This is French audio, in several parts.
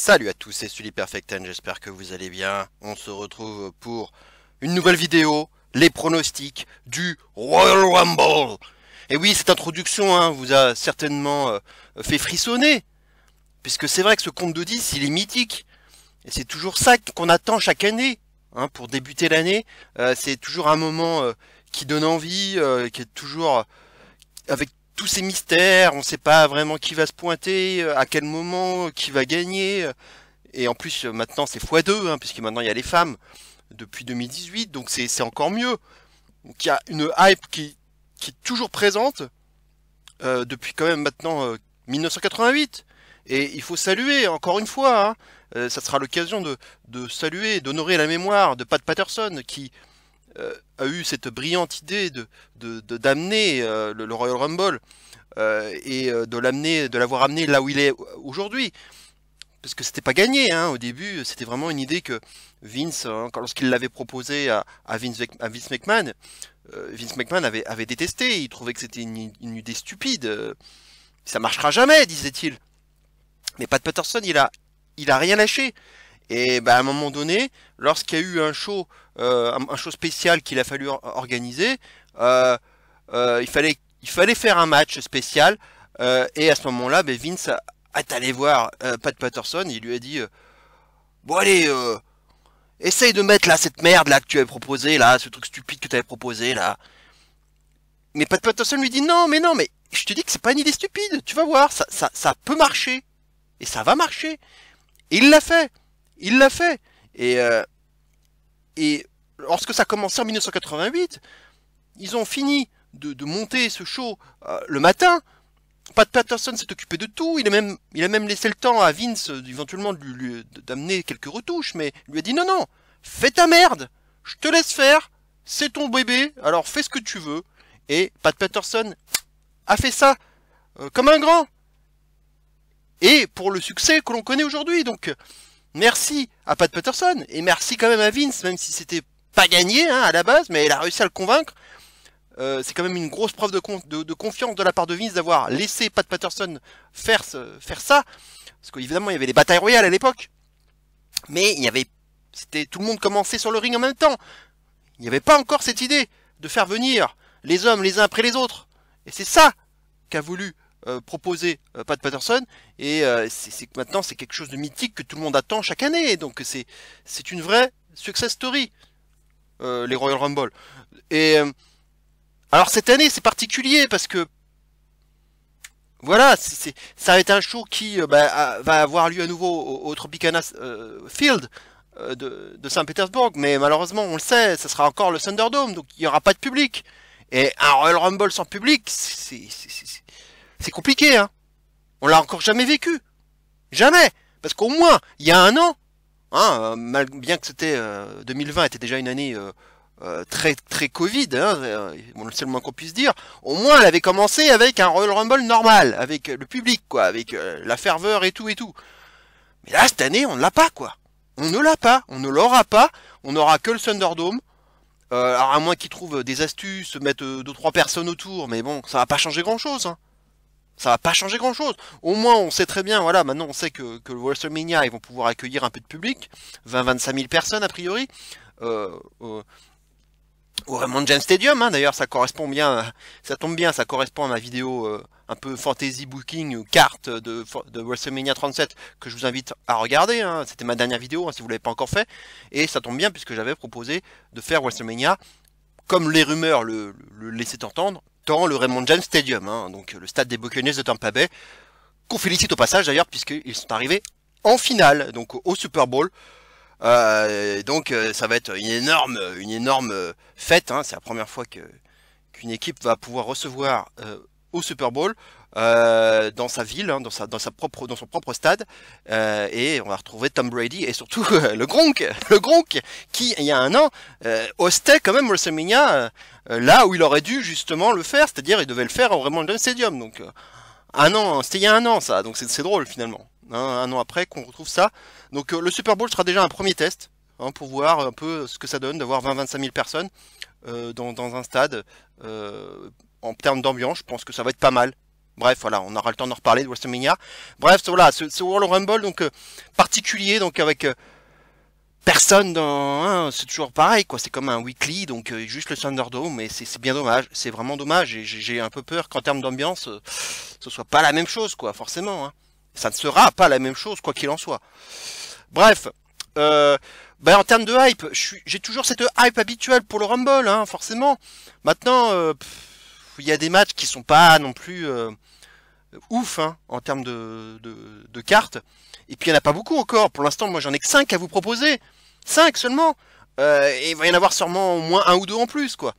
Salut à tous, c'est Sully Perfecten, j'espère que vous allez bien. On se retrouve pour une nouvelle vidéo, les pronostics du Royal Rumble. Et oui, cette introduction vous a certainement fait frissonner, puisque c'est vrai que ce compte de 10, il est mythique. Et c'est toujours ça qu'on attend chaque année, pour débuter l'année. C'est toujours un moment qui donne envie, qui est toujours avec tous ces mystères, on ne sait pas vraiment qui va se pointer, à quel moment, qui va gagner. Et en plus, maintenant, c'est x2, puisque maintenant, il y a les femmes depuis 2018, donc c'est encore mieux. Donc il y a une hype qui est toujours présente, depuis quand même maintenant 1988. Et il faut saluer, encore une fois, ça sera l'occasion de saluer, d'honorer la mémoire de Pat Patterson, qui a eu cette brillante idée d'amener le Royal Rumble et de l'avoir amené là où il est aujourd'hui, parce que c'était pas gagné au début. C'était vraiment une idée que Vince, lorsqu'il l'avait proposé à Vince McMahon, Vince McMahon avait détesté. Il trouvait que c'était une idée stupide. Ça marchera jamais, disait-il. Mais Pat Patterson, il a rien lâché. Et à un moment donné, lorsqu'il y a eu un show spécial qu'il a fallu organiser, il fallait faire un match spécial. Et à ce moment-là, Vince est allé voir Pat Patterson. Il lui a dit bon allez, essaye de mettre là cette merde là que tu avais proposé là, ce truc stupide que tu avais proposé là. Mais Pat Patterson lui dit non, mais je te dis que c'est pas une idée stupide. Tu vas voir, ça peut marcher et ça va marcher. Et il l'a fait. Il l'a fait. Et lorsque ça a commencé en 1988, ils ont fini de monter ce show le matin. Pat Patterson s'est occupé de tout. Il a même laissé le temps à Vince éventuellement d'amener quelques retouches, mais il lui a dit non, fais ta merde, je te laisse faire, c'est ton bébé, alors fais ce que tu veux. Et Pat Patterson a fait ça comme un grand. Et pour le succès que l'on connaît aujourd'hui, donc merci à Pat Patterson, et merci quand même à Vince, même si c'était pas gagné à la base, mais il a réussi à le convaincre. C'est quand même une grosse preuve de confiance de la part de Vince d'avoir laissé Pat Patterson faire ça. Parce qu'évidemment, il y avait les batailles royales à l'époque. Mais tout le monde commençait sur le ring en même temps. Il n'y avait pas encore cette idée de faire venir les hommes les uns après les autres. Et c'est ça qu'a voulu proposer Pat Patterson. Et maintenant, c'est quelque chose de mythique que tout le monde attend chaque année. Donc c'est une vraie success story, les Royal Rumble. Et alors cette année c'est particulier parce que voilà, ça va être un show qui va avoir lieu à nouveau au Tropicana Field de Saint-Pétersbourg, mais malheureusement on le sait, ça sera encore le Thunderdome, donc il n'y aura pas de public. Et un Royal Rumble sans public, c'est compliqué, On l'a encore jamais vécu, jamais, parce qu'au moins il y a un an, bien que c'était 2020 était déjà une année très très Covid, c'est le moins qu'on puisse dire. Au moins, elle avait commencé avec un Royal Rumble normal, avec le public, quoi, avec la ferveur et tout et tout. Mais là, cette année, on ne l'a pas, quoi. On ne l'a pas, on ne l'aura pas. On n'aura que le Thunderdome. Alors à moins qu'ils trouvent des astuces, mettre 2-3 personnes autour, mais bon, ça va pas changer grand-chose. Ça va pas changer grand-chose. Au moins, on sait très bien, voilà, maintenant on sait que le WrestleMania, ils vont pouvoir accueillir un peu de public, 20-25 000 personnes a priori. Au Raymond James Stadium, d'ailleurs ça correspond bien, ça tombe bien, ça correspond à ma vidéo un peu fantasy booking carte de WrestleMania 37 que je vous invite à regarder, c'était ma dernière vidéo si vous l'avez pas encore fait, et ça tombe bien puisque j'avais proposé de faire WrestleMania comme les rumeurs le laissaient entendre dans le Raymond James Stadium, donc le stade des Buccaneers de Tampa Bay, qu'on félicite au passage d'ailleurs puisqu'ils sont arrivés en finale, donc au Super Bowl. Donc ça va être une énorme fête, c'est la première fois qu'une équipe va pouvoir recevoir au Super Bowl dans sa ville, dans son propre stade, et on va retrouver Tom Brady et surtout le Gronk qui il y a un an hostait quand même WrestleMania là où il aurait dû justement le faire, c'est-à-dire il devait le faire au Raymond James Stadium. Donc c'était il y a un an ça, donc c'est drôle finalement. Un an après qu'on retrouve ça. Donc le Super Bowl sera déjà un premier test pour voir un peu ce que ça donne d'avoir 20-25 000 personnes dans un stade. En termes d'ambiance, je pense que ça va être pas mal. Bref, voilà, on aura le temps d'en reparler de WrestleMania. Bref, voilà, ce World Rumble, donc particulier, donc avec personne dans, hein, c'est toujours pareil, quoi. C'est comme un weekly, donc juste le Thunderdome, mais c'est bien dommage. C'est vraiment dommage. Et j'ai un peu peur qu'en termes d'ambiance, ce soit pas la même chose, quoi, forcément. Hein. Ça ne sera pas la même chose, quoi qu'il en soit. Bref, ben, en termes de hype, j'ai toujours cette hype habituelle pour le Rumble, hein, forcément. Maintenant, il y a des matchs qui sont pas non plus ouf, hein, en termes de cartes. Et puis il n'y en a pas beaucoup encore. Pour l'instant, moi j'en ai que 5 à vous proposer. 5 seulement. Et il va y en avoir sûrement au moins un ou deux en plus, quoi.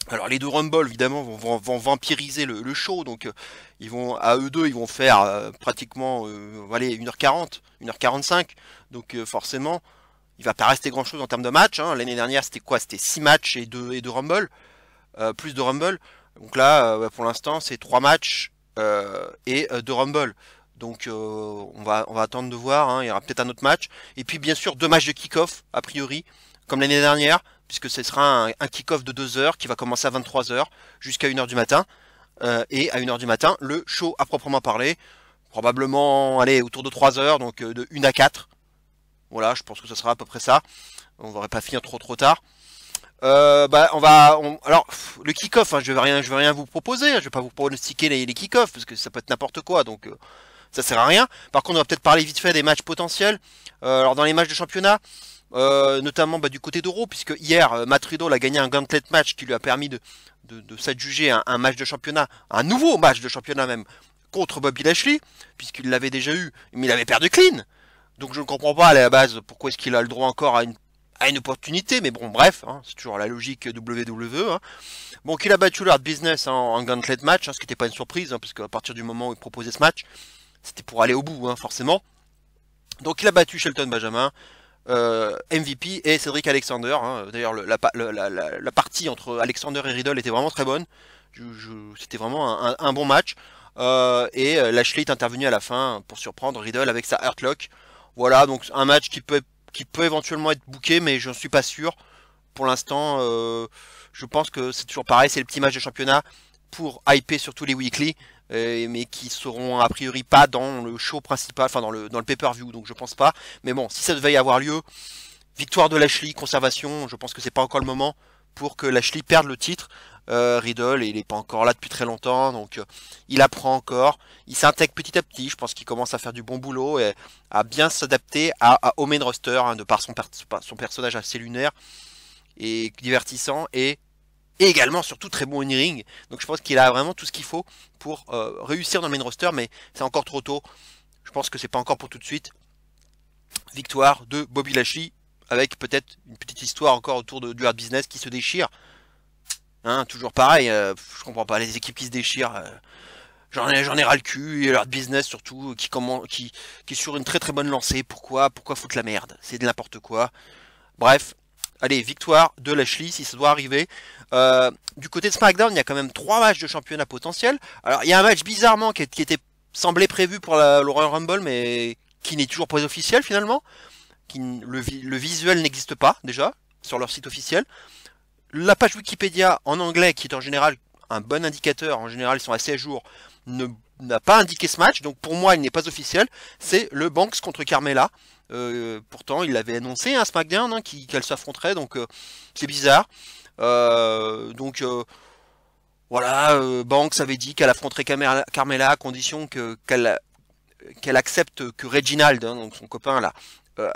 Alors les deux Rumble, évidemment, vont vampiriser le show. Donc ils vont, à eux deux, ils vont faire pratiquement allez, 1h40, 1h45. Donc forcément, il va pas rester grand-chose en termes de match. Hein. L'année dernière, c'était quoi? C'était 6 matchs et 2 Rumble. Plus de Rumble. Donc là, pour l'instant, c'est 3 matchs et 2 Rumble. Donc on va attendre de voir, hein. Il y aura peut-être un autre match. Et puis bien sûr 2 matchs de kick-off, a priori, comme l'année dernière, puisque ce sera un kick-off de 2 heures qui va commencer à 23 heures jusqu'à 1 heure du matin. Et à 1 heure du matin, le show à proprement parler, probablement allez, autour de 3 heures, donc de 1 à 4. Voilà, je pense que ce sera à peu près ça. On va pas finir trop tard. Bah alors le kick-off, hein, je vais rien vous proposer, hein, je vais pas vous pronostiquer les kick-off parce que ça peut être n'importe quoi, donc ça sert à rien. Par contre, on va peut-être parler vite fait des matchs potentiels. Alors dans les matchs de championnat, notamment du côté d'Euro, puisque hier Matt Riddle a gagné un gauntlet match qui lui a permis de s'adjuger un match de championnat, un nouveau match de championnat même, contre Bobby Lashley, puisqu'il l'avait déjà eu, mais il avait perdu clean. Donc je ne comprends pas à la base pourquoi est-ce qu'il a le droit encore à une opportunité, mais bon bref, hein, c'est toujours la logique WWE. Hein. Bon, qu'il a battu leur business en gauntlet match, hein, ce qui n'était pas une surprise, hein, parce qu'à partir du moment où il proposait ce match, c'était pour aller au bout, hein, forcément. Donc il a battu Shelton Benjamin, MVP et Cedric Alexander. Hein. D'ailleurs, la partie entre Alexander et Riddle était vraiment très bonne. C'était vraiment un bon match. Et Lashley est intervenu à la fin pour surprendre Riddle avec sa Hurtlock. Voilà, donc un match qui peut éventuellement être booké, mais je ne suis pas sûr. Pour l'instant, je pense que c'est toujours pareil, c'est le petit match de championnat pour hyper sur tous les weekly, mais qui seront a priori pas dans le show principal, enfin dans le pay-per-view, donc je pense pas. Mais bon, si ça devait y avoir lieu, victoire de Lashley, conservation, je pense que c'est pas encore le moment pour que Lashley perde le titre. Riddle, il est pas encore là depuis très longtemps, donc il apprend encore, il s'intègre petit à petit, je pense qu'il commence à faire du bon boulot et à bien s'adapter au main roster, hein, de par son personnage assez lunaire et divertissant et également surtout très bon in-ring. Donc je pense qu'il a vraiment tout ce qu'il faut pour réussir dans le main roster, mais c'est encore trop tôt. Je pense que c'est pas encore pour tout de suite. Victoire de Bobby Lashley avec peut-être une petite histoire encore autour du Hurt Business qui se déchire. Hein, toujours pareil, je comprends pas les équipes qui se déchirent. J'en ai ras le cul, et leur business surtout, qui est sur une très très bonne lancée. Pourquoi foutre la merde? C'est de n'importe quoi. Bref, allez, victoire de Lashley si ça doit arriver. Du côté de SmackDown, il y a quand même 3 matchs de championnat potentiels. Alors, il y a un match bizarrement qui était semblé prévu pour le Royal Rumble, mais qui n'est toujours pas officiel finalement. Le visuel n'existe pas déjà sur leur site officiel. La page Wikipédia en anglais, qui est en général un bon indicateur, en général ils sont assez à jour, n'a pas indiqué ce match, donc pour moi il n'est pas officiel. C'est le Banks contre Carmella. Pourtant il l'avait annoncé à SmackDown, hein, qu'elle s'affronterait, donc c'est bizarre. Voilà, Banks avait dit qu'elle affronterait Carmella à condition qu'elle accepte que Reginald, hein, donc son copain là,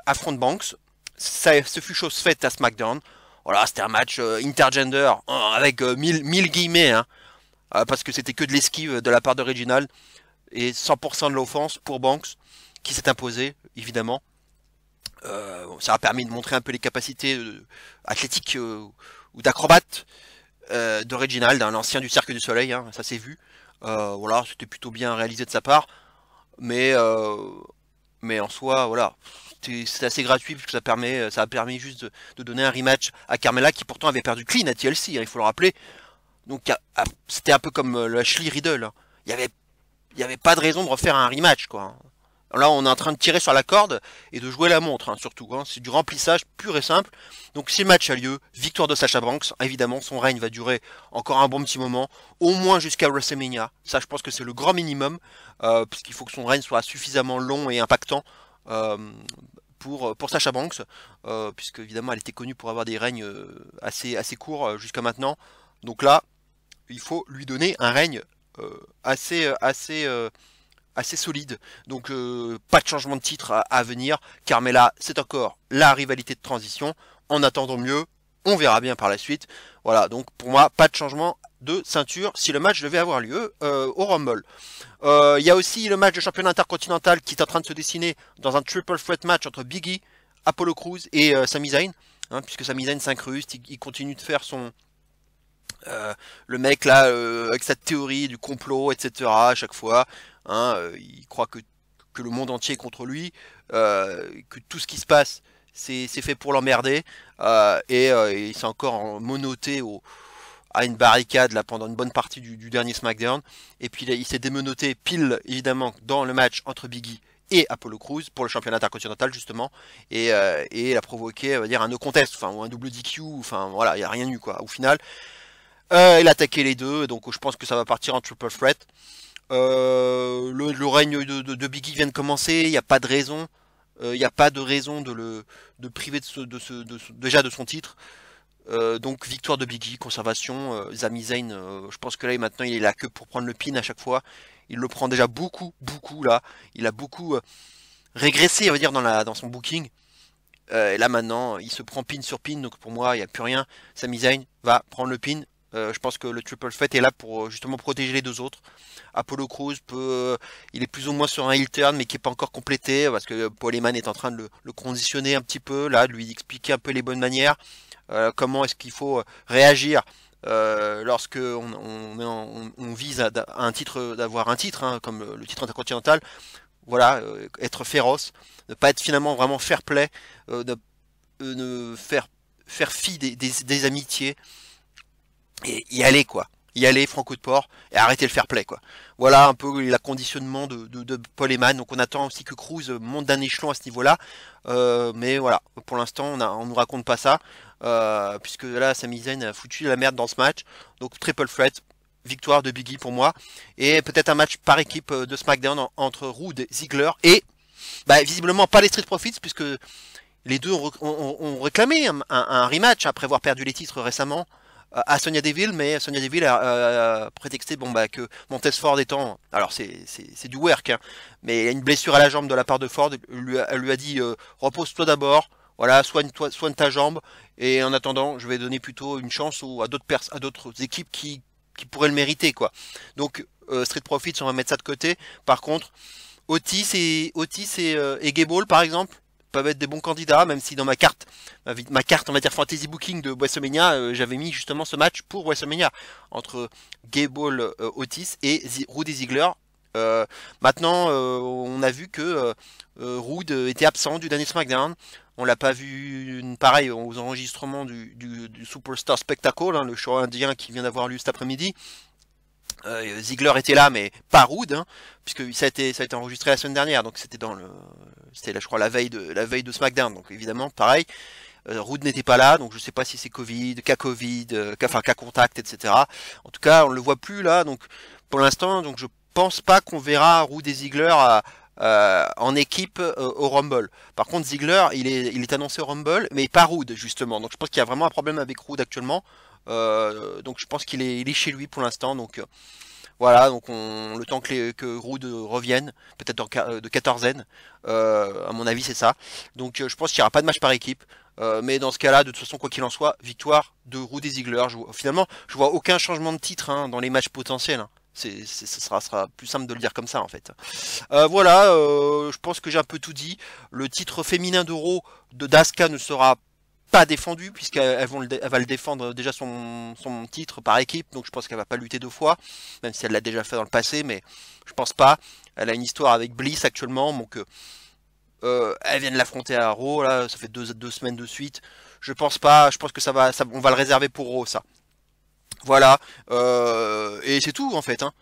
affronte Banks. Ce fut chose faite à SmackDown. Voilà, c'était un match intergender, hein, avec 1000 guillemets, hein, parce que c'était que de l'esquive de la part de Reginald, et 100% de l'offense pour Banks, qui s'est imposé, évidemment. Ça a permis de montrer un peu les capacités athlétiques ou d'acrobate de Reginald, hein, l'ancien du Cirque du Soleil, hein, ça s'est vu. Voilà, c'était plutôt bien réalisé de sa part, mais en soi, voilà. C'est assez gratuit puisque ça a permis juste de donner un rematch à Carmella qui pourtant avait perdu clean à TLC, hein, il faut le rappeler. Donc c'était un peu comme le Lashley Riddle. Hein. Il y avait pas de raison de refaire un rematch, quoi. Là, on est en train de tirer sur la corde et de jouer la montre, hein, surtout. Hein. C'est du remplissage pur et simple. Donc, si le match a lieu, victoire de Sasha Banks. Évidemment, son règne va durer encore un bon petit moment, au moins jusqu'à WrestleMania. Ça, je pense que c'est le grand minimum, puisqu'il faut que son règne soit suffisamment long et impactant euh, pour Sasha Banks, puisque évidemment, elle était connue pour avoir des règnes assez courts jusqu'à maintenant. Donc là, il faut lui donner un règne assez solide. Donc pas de changement de titre à venir. Carmella, c'est encore la rivalité de transition. En attendant mieux, on verra bien par la suite. Voilà, donc pour moi, pas de changement de ceinture si le match devait avoir lieu au Rumble. Il y a aussi le match de championnat intercontinental qui est en train de se dessiner dans un triple threat match entre Big E, Apollo Crews et Sami Zayn. Hein, puisque Sami Zayn s'incruste, il continue de faire le mec là avec sa théorie du complot, etc. à chaque fois. Hein, il croit que le monde entier est contre lui, que tout ce qui se passe c'est fait pour l'emmerder, et il s'est encore menotté à une barricade là pendant une bonne partie du dernier SmackDown. Et puis là, il s'est démenotté pile évidemment dans le match entre Big E et Apollo Crews pour le championnat intercontinental justement, et il a provoqué on va dire un no contest, enfin ou un double DQ, enfin voilà, il n'y a rien eu quoi au final. Il a attaqué les deux, donc je pense que ça va partir en triple threat. Le règne de Big E vient de commencer, il n'y a pas de raison. Il n'y a pas de raison de priver déjà de son titre. Donc victoire de Big E, conservation. Sami Zayn, je pense que là maintenant il est là que pour prendre le pin à chaque fois. Il le prend déjà beaucoup là. Il a beaucoup régressé, on va dire, dans son booking. Et là maintenant, il se prend pin sur pin, donc pour moi il n'y a plus rien. Sami Zayn va prendre le pin. Je pense que le triple threat est là pour justement protéger les deux autres. Apollo Crews il est plus ou moins sur un heel turn mais qui n'est pas encore complété parce que Paul Heyman est en train de le conditionner un petit peu, là, de lui expliquer un peu les bonnes manières, comment est-ce qu'il faut réagir lorsque on vise à un titre, d'avoir un titre, hein, comme le titre intercontinental. Voilà, être féroce, ne pas être finalement vraiment fair play, ne faire fi des amitiés et y aller quoi. Y aller franco de port et arrêter le fair play quoi. Voilà un peu l'acconditionnement de Paul Heyman. Donc on attend aussi que Cruz monte d'un échelon à ce niveau-là. Mais voilà, pour l'instant on nous raconte pas ça. Puisque là Sami Zayn a foutu la merde dans ce match. Donc triple threat, victoire de Big E pour moi. Et peut-être un match par équipe de SmackDown entre Roode, Ziggler et visiblement pas les Street Profits, puisque les deux ont réclamé un rematch après avoir perdu les titres récemment à Sonya Deville, mais Sonya Deville a prétexté que Montez Ford étant, alors c'est du work, hein, mais il y a une blessure à la jambe de la part de Ford, elle lui a dit repose-toi d'abord, voilà, soigne ta jambe, et en attendant je vais donner plutôt une chance à d'autres équipes qui pourraient le mériter quoi. Donc Street Profits, on va mettre ça de côté. Par contre Otis et Gable par exemple peuvent être des bons candidats, même si dans ma carte on va dire fantasy booking de WrestleMania, j'avais mis justement ce match pour WrestleMania entre Gable, Otis et Rudy Ziggler. Maintenant on a vu que Rude était absent du dernier SmackDown. On l'a pas vu pareil aux enregistrements du Superstar Spectacle, hein, le show indien qui vient d'avoir lieu cet après-midi. Ziggler était là, mais pas Rude, hein, puisque ça a été enregistré la semaine dernière, donc c'était là, je crois, la veille de SmackDown, donc évidemment, pareil. Rude n'était pas là, donc je sais pas si c'est cas contact, etc. En tout cas, on le voit plus là, donc pour l'instant, donc je pense pas qu'on verra Rude et Ziggler en équipe au Rumble. Par contre, Ziggler, il est annoncé au Rumble, mais pas Rude justement. Donc je pense qu'il y a vraiment un problème avec Rude actuellement. Donc je pense qu'il est chez lui pour l'instant. Donc voilà, donc le temps que Rude revienne, peut-être de quatorzaine, à mon avis c'est ça. Donc je pense qu'il n'y aura pas de match par équipe. Mais dans ce cas-là, de toute façon, quoi qu'il en soit, victoire de Rude et Ziggler. Finalement, je vois aucun changement de titre hein, dans les matchs potentiels. Hein. Ce sera plus simple de le dire comme ça en fait. Voilà, je pense que j'ai un peu tout dit. Le titre féminin d'Euro de Daska ne sera pas défendu puisqu'elle va le défendre déjà son titre par équipe, donc je pense qu'elle va pas lutter deux fois, même si elle l'a déjà fait dans le passé, mais je pense pas. Elle a une histoire avec Bliss actuellement, donc elle vient de l'affronter à Raw, là, ça fait deux semaines de suite. Je pense pas, je pense que on va le réserver pour Raw ça. Voilà, et c'est tout en fait, hein.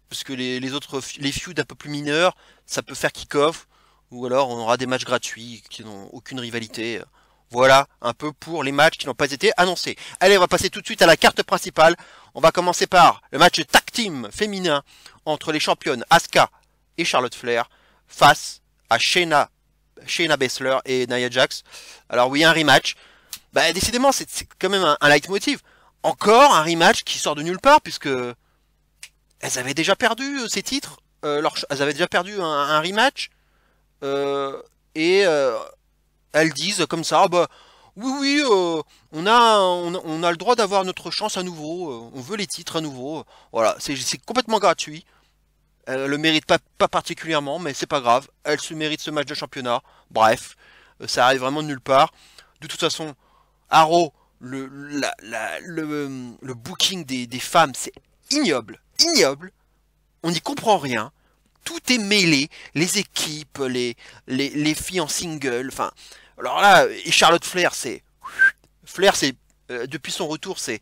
Parce que les autres, les feuds un peu plus mineurs, ça peut faire kick-off. ou alors on aura des matchs gratuits qui n'ont aucune rivalité. Voilà un peu pour les matchs qui n'ont pas été annoncés. Allez, on va passer tout de suite à la carte principale. On va commencer par le match tag team féminin entre les championnes Asuka et Charlotte Flair face à Shayna Baszler et Nia Jax. Alors oui, un rematch. Bah décidément, c'est quand même un leitmotiv. Encore un rematch qui sort de nulle part puisque elles avaient déjà perdu ces titres. Elles avaient déjà perdu un rematch. Et elles disent comme ça, ah bah oui oui, on a le droit d'avoir notre chance à nouveau, on veut les titres à nouveau. Voilà, c'est complètement gratuit. Elle le mérite pas particulièrement, mais c'est pas grave. Elle se mérite ce match de championnat. Bref, ça arrive vraiment de nulle part. De toute façon, Arrow, le booking des femmes, c'est ignoble, ignoble. On n'y comprend rien. Tout est mêlé, les équipes, les filles en single, enfin, alors là, et Charlotte Flair, c'est depuis son retour, c'est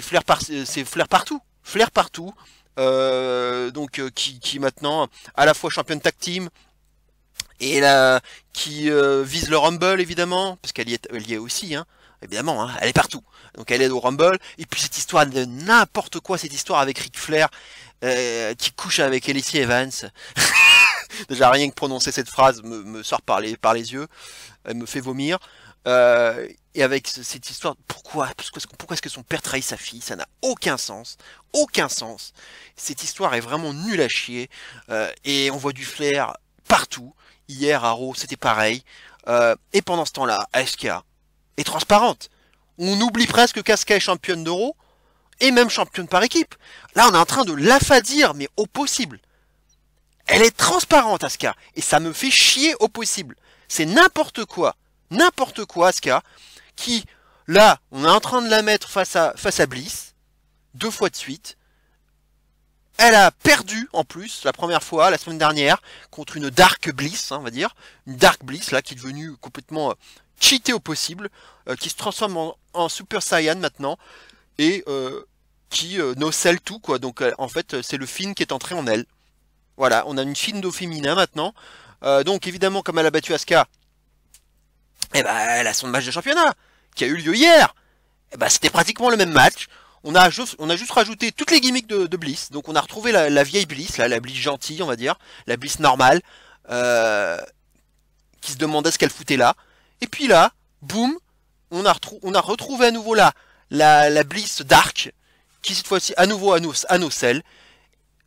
Flair partout, donc qui maintenant à la fois championne tag team et là qui vise le Rumble évidemment, parce elle y est aussi, hein, évidemment, hein, elle est partout. Donc elle est au Rumble, et puis cette histoire de n'importe quoi, cette histoire avec Ric Flair qui couche avec Lacey Evans. Déjà rien que prononcer cette phrase me sort par les yeux, elle me fait vomir. Et avec cette histoire, pourquoi est-ce que son père trahit sa fille? Ça n'a aucun sens, aucun sens. Cette histoire est vraiment nulle à chier. Et on voit du Flair partout. Hier à Raw, c'était pareil. Et pendant ce temps-là, Asuka est transparente. On oublie presque qu'Asuka est championne d'Euro et même championne par équipe. Là, on est en train de l'affadir, mais au possible. Elle est transparente, Asuka, et ça me fait chier au possible. C'est n'importe quoi, Asuka, qui, là, on est en train de la mettre face à Bliss, 2 fois de suite. Elle a perdu, en plus, la première fois, la semaine dernière, contre une Dark Bliss, hein, on va dire. Une Dark Bliss, là, qui est devenue complètement cheatée au possible, qui se transforme en Super Saiyan maintenant, et qui nocelle tout, quoi. Donc, en fait, c'est le Finn qui est entré en elle. Voilà, on a une Finn d'eau féminin maintenant. Donc, évidemment, comme elle a battu Asuka, eh ben, elle a son match de championnat, qui a eu lieu hier. Eh ben, c'était pratiquement le même match. On a juste rajouté toutes les gimmicks de Bliss. Donc, on a retrouvé la vieille Bliss, là, la Bliss gentille, on va dire. La Bliss normale, qui se demandait ce qu'elle foutait là. Et puis là, boum, on a retrouvé à nouveau la Bliss Dark, qui cette fois-ci à nouveau à nocelle.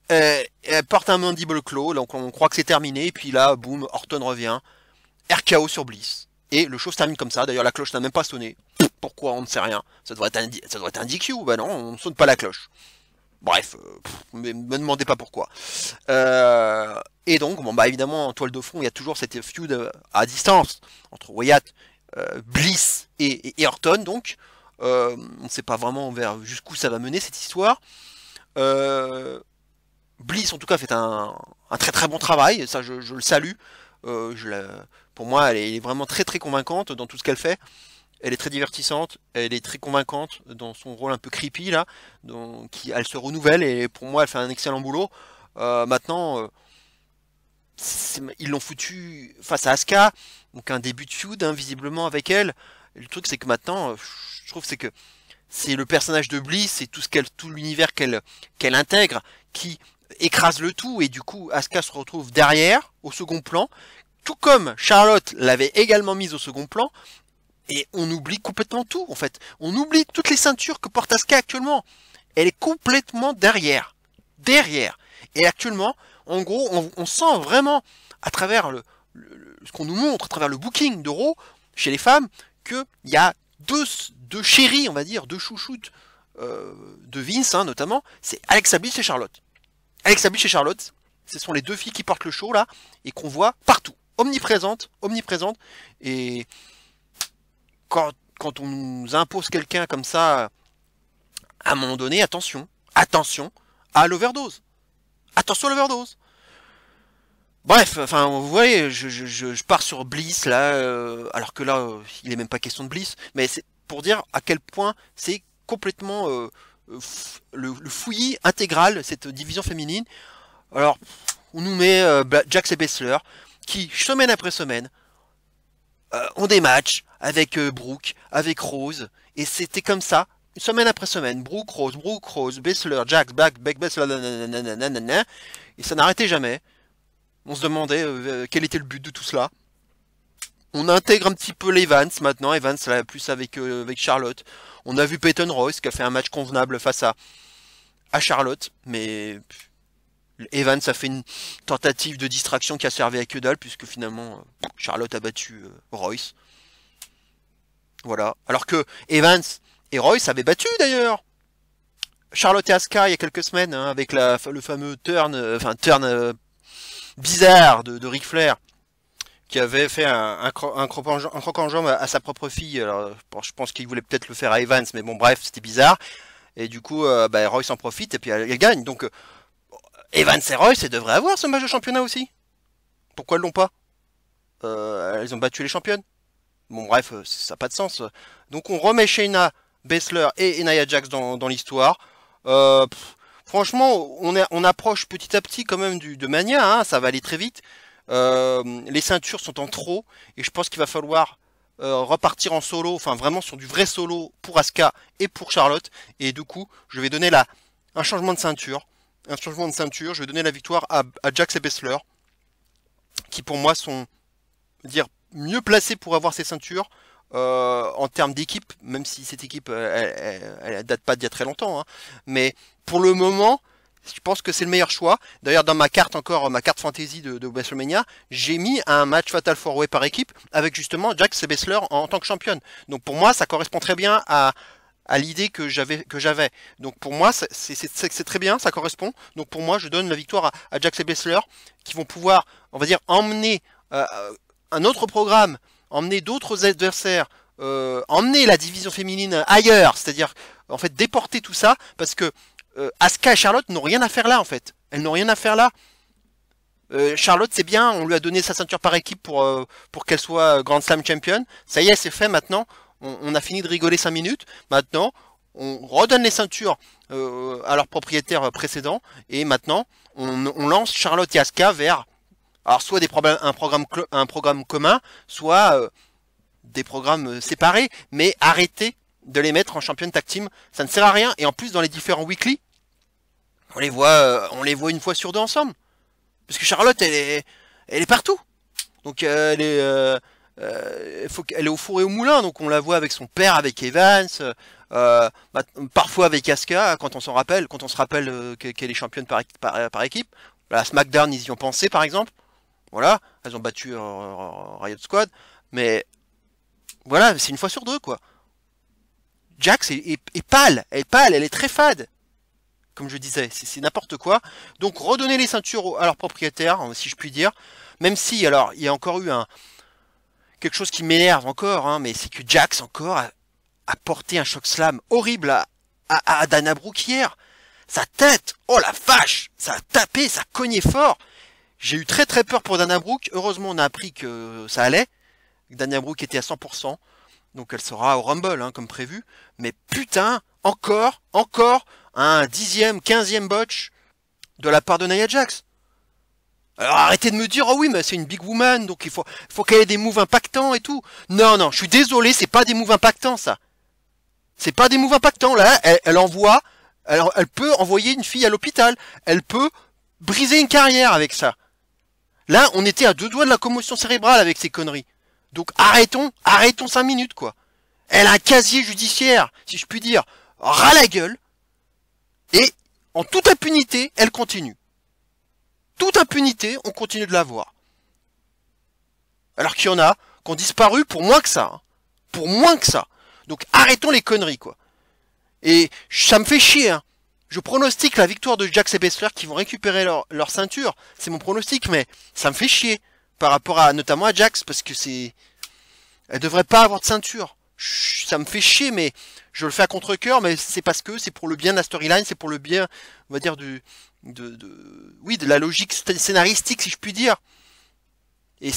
Elle porte un mandible claw, donc on croit que c'est terminé, et puis là, boum, Orton revient, RKO sur Bliss. Et le show se termine comme ça, d'ailleurs la cloche n'a même pas sonné. Pourquoi, on ne sait rien. Ça devrait être un DQ, bah non, on ne sonne pas la cloche. Bref, me demandez pas pourquoi. Et donc, bon bah évidemment, en toile de fond, il y a toujours cette feud à distance, entre Wyatt, Bliss et Orton, donc. On ne sait pas vraiment jusqu'où ça va mener cette histoire. Bliss en tout cas fait un très très bon travail, ça je le salue. Pour moi elle est vraiment très très convaincante dans tout ce qu'elle fait. Elle est très divertissante, elle est très convaincante dans son rôle un peu creepy là, elle se renouvelle et pour moi elle fait un excellent boulot. Maintenant, ils l'ont foutu face à Asuka, donc un début de feud hein, visiblement avec elle. Le truc c'est que maintenant, je trouve que c'est le personnage de Bliss et tout l'univers qu'elle intègre qui écrase le tout, et du coup Asuka se retrouve derrière, au second plan, tout comme Charlotte l'avait également mise au second plan, et on oublie complètement tout en fait. On oublie toutes les ceintures que porte Asuka actuellement. Elle est complètement derrière. Et actuellement, en gros, on sent vraiment, à travers ce qu'on nous montre, à travers le booking de Raw, chez les femmes, qu'il y a deux chéris, on va dire, deux chouchoutes de Vince, hein, notamment, c'est Alexa Bliss et Charlotte. Alexa Bliss et Charlotte, ce sont les deux filles qui portent le show là, et qu'on voit partout, omniprésentes, et quand on nous impose quelqu'un comme ça, à un moment donné, attention à l'overdose. Attention à l'overdose. Bref, enfin, vous voyez, je pars sur Bliss là, alors que là, il est même pas question de Bliss, mais c'est pour dire à quel point c'est complètement le fouillis intégral cette division féminine. Alors, on nous met Jax et Baszler, qui, semaine après semaine, ont des matchs avec Brooke, avec Rose, et c'était comme ça, semaine après semaine, Brooke, Rose, Baszler, Jax, Baszler, nanana, et ça n'arrêtait jamais. On se demandait quel était le but de tout cela. On intègre un petit peu les Evans maintenant, Evans là, plus avec Charlotte. On a vu Peyton Royce qui a fait un match convenable face à Charlotte, mais Evans a fait une tentative de distraction qui a servi à que dalle, puisque finalement Charlotte a battu Royce. Voilà. Alors que Evans et Royce avaient battu d'ailleurs Charlotte et Asuka il y a quelques semaines, hein, avec le fameux turn bizarre de Ric Flair, qui avait fait un croc en jambe à sa propre fille. Alors, je pense qu'il voulait peut-être le faire à Evans, mais bon bref, c'était bizarre. Et du coup, Royce en profite et puis elle gagne. Donc Evans et Royce, elles devraient avoir ce match de championnat aussi. Pourquoi elles l'ont pas? Elles ont battu les championnes. Bon bref, ça n'a pas de sens. Donc on remet Shayna Baszler et Nia Jax dans l'histoire. Franchement, on approche petit à petit quand même de Mania, hein, ça va aller très vite. Les ceintures sont en trop et je pense qu'il va falloir repartir en solo, enfin vraiment sur du vrai solo pour Asuka et pour Charlotte. Et du coup, je vais donner un changement de ceinture. Je vais donner la victoire à Jax et Baszler, qui pour moi sont mieux placés pour avoir ces ceintures en termes d'équipe, même si cette équipe elle date pas d'il y a très longtemps, hein. Mais pour le moment, je pense que c'est le meilleur choix. D'ailleurs, dans ma carte fantasy de WrestleMania, j'ai mis un match Fatal 4-Way par équipe avec justement Jax et Baszler en tant que championne. Donc pour moi, ça correspond très bien à l'idée que j'avais. Donc pour moi, c'est très bien, ça correspond. Donc pour moi, je donne la victoire à Jax et Baszler, qui vont pouvoir, on va dire, emmener un autre programme, emmener d'autres adversaires, emmener la division féminine ailleurs, c'est-à-dire en fait déporter tout ça, parce que Asuka et Charlotte n'ont rien à faire là en fait. Elles n'ont rien à faire là. Charlotte, c'est bien, on lui a donné sa ceinture par équipe pour qu'elle soit Grand Slam Champion. Ça y est, c'est fait maintenant. On a fini de rigoler 5 minutes. Maintenant, on redonne les ceintures à leurs propriétaires précédents. Et maintenant, on lance Charlotte et Asuka vers alors soit un programme commun, soit des programmes séparés. Mais arrêtez de les mettre en championne tag team. Ça ne sert à rien. Et en plus, dans les différents weekly, on les voit une fois sur deux ensemble. Parce que Charlotte, elle est partout. Donc elle est au four et au moulin. Donc on la voit avec son père, avec Evans, parfois avec Asuka, quand on se rappelle qu'elle est championne par équipe. La SmackDown, ils y ont pensé par exemple. Voilà, elles ont battu Riot Squad. Mais voilà, c'est une fois sur deux quoi. Jax est pâle, elle est très fade. Comme je disais, c'est n'importe quoi. Donc redonner les ceintures à leurs propriétaires, si je puis dire. Même si, alors, il y a encore eu quelque chose qui m'énerve encore, hein, mais c'est que Jax encore a porté un choc slam horrible à Dana Brooke hier. Sa tête, oh la vache, ça a tapé, ça a cogné fort. J'ai eu très très peur pour Dana Brooke. Heureusement, on a appris que ça allait. Dana Brooke était à 100%. Donc elle sera au Rumble, hein, comme prévu. Mais putain, encore un 10e, 15e botch de la part de Nia Jax. Alors arrêtez de me dire, oh oui, mais c'est une big woman, donc il faut qu'elle ait des moves impactants et tout. Non, je suis désolé, c'est pas des moves impactants, ça. C'est pas des moves impactants, là, elle peut envoyer une fille à l'hôpital. Elle peut briser une carrière avec ça. Là, on était à 2 doigts de la commotion cérébrale avec ces conneries. Donc arrêtons 5 minutes, quoi. Elle a un casier judiciaire, si je puis dire, ras la gueule. Et, en toute impunité, elle continue. Toute impunité, on continue de la voir. Alors qu'il y en a qui ont disparu pour moins que ça. Hein. Pour moins que ça. Donc arrêtons les conneries, quoi. Et ça me fait chier, hein. Je pronostique la victoire de Jax et Baszler qui vont récupérer leur ceinture. C'est mon pronostic, mais ça me fait chier. Par rapport notamment à Jax, parce que elle devrait pas avoir de ceinture. Ça me fait chier, mais je le fais à contre-cœur, mais c'est parce que c'est pour le bien de la storyline, c'est pour le bien, on va dire, de la logique scénaristique, si je puis dire. Et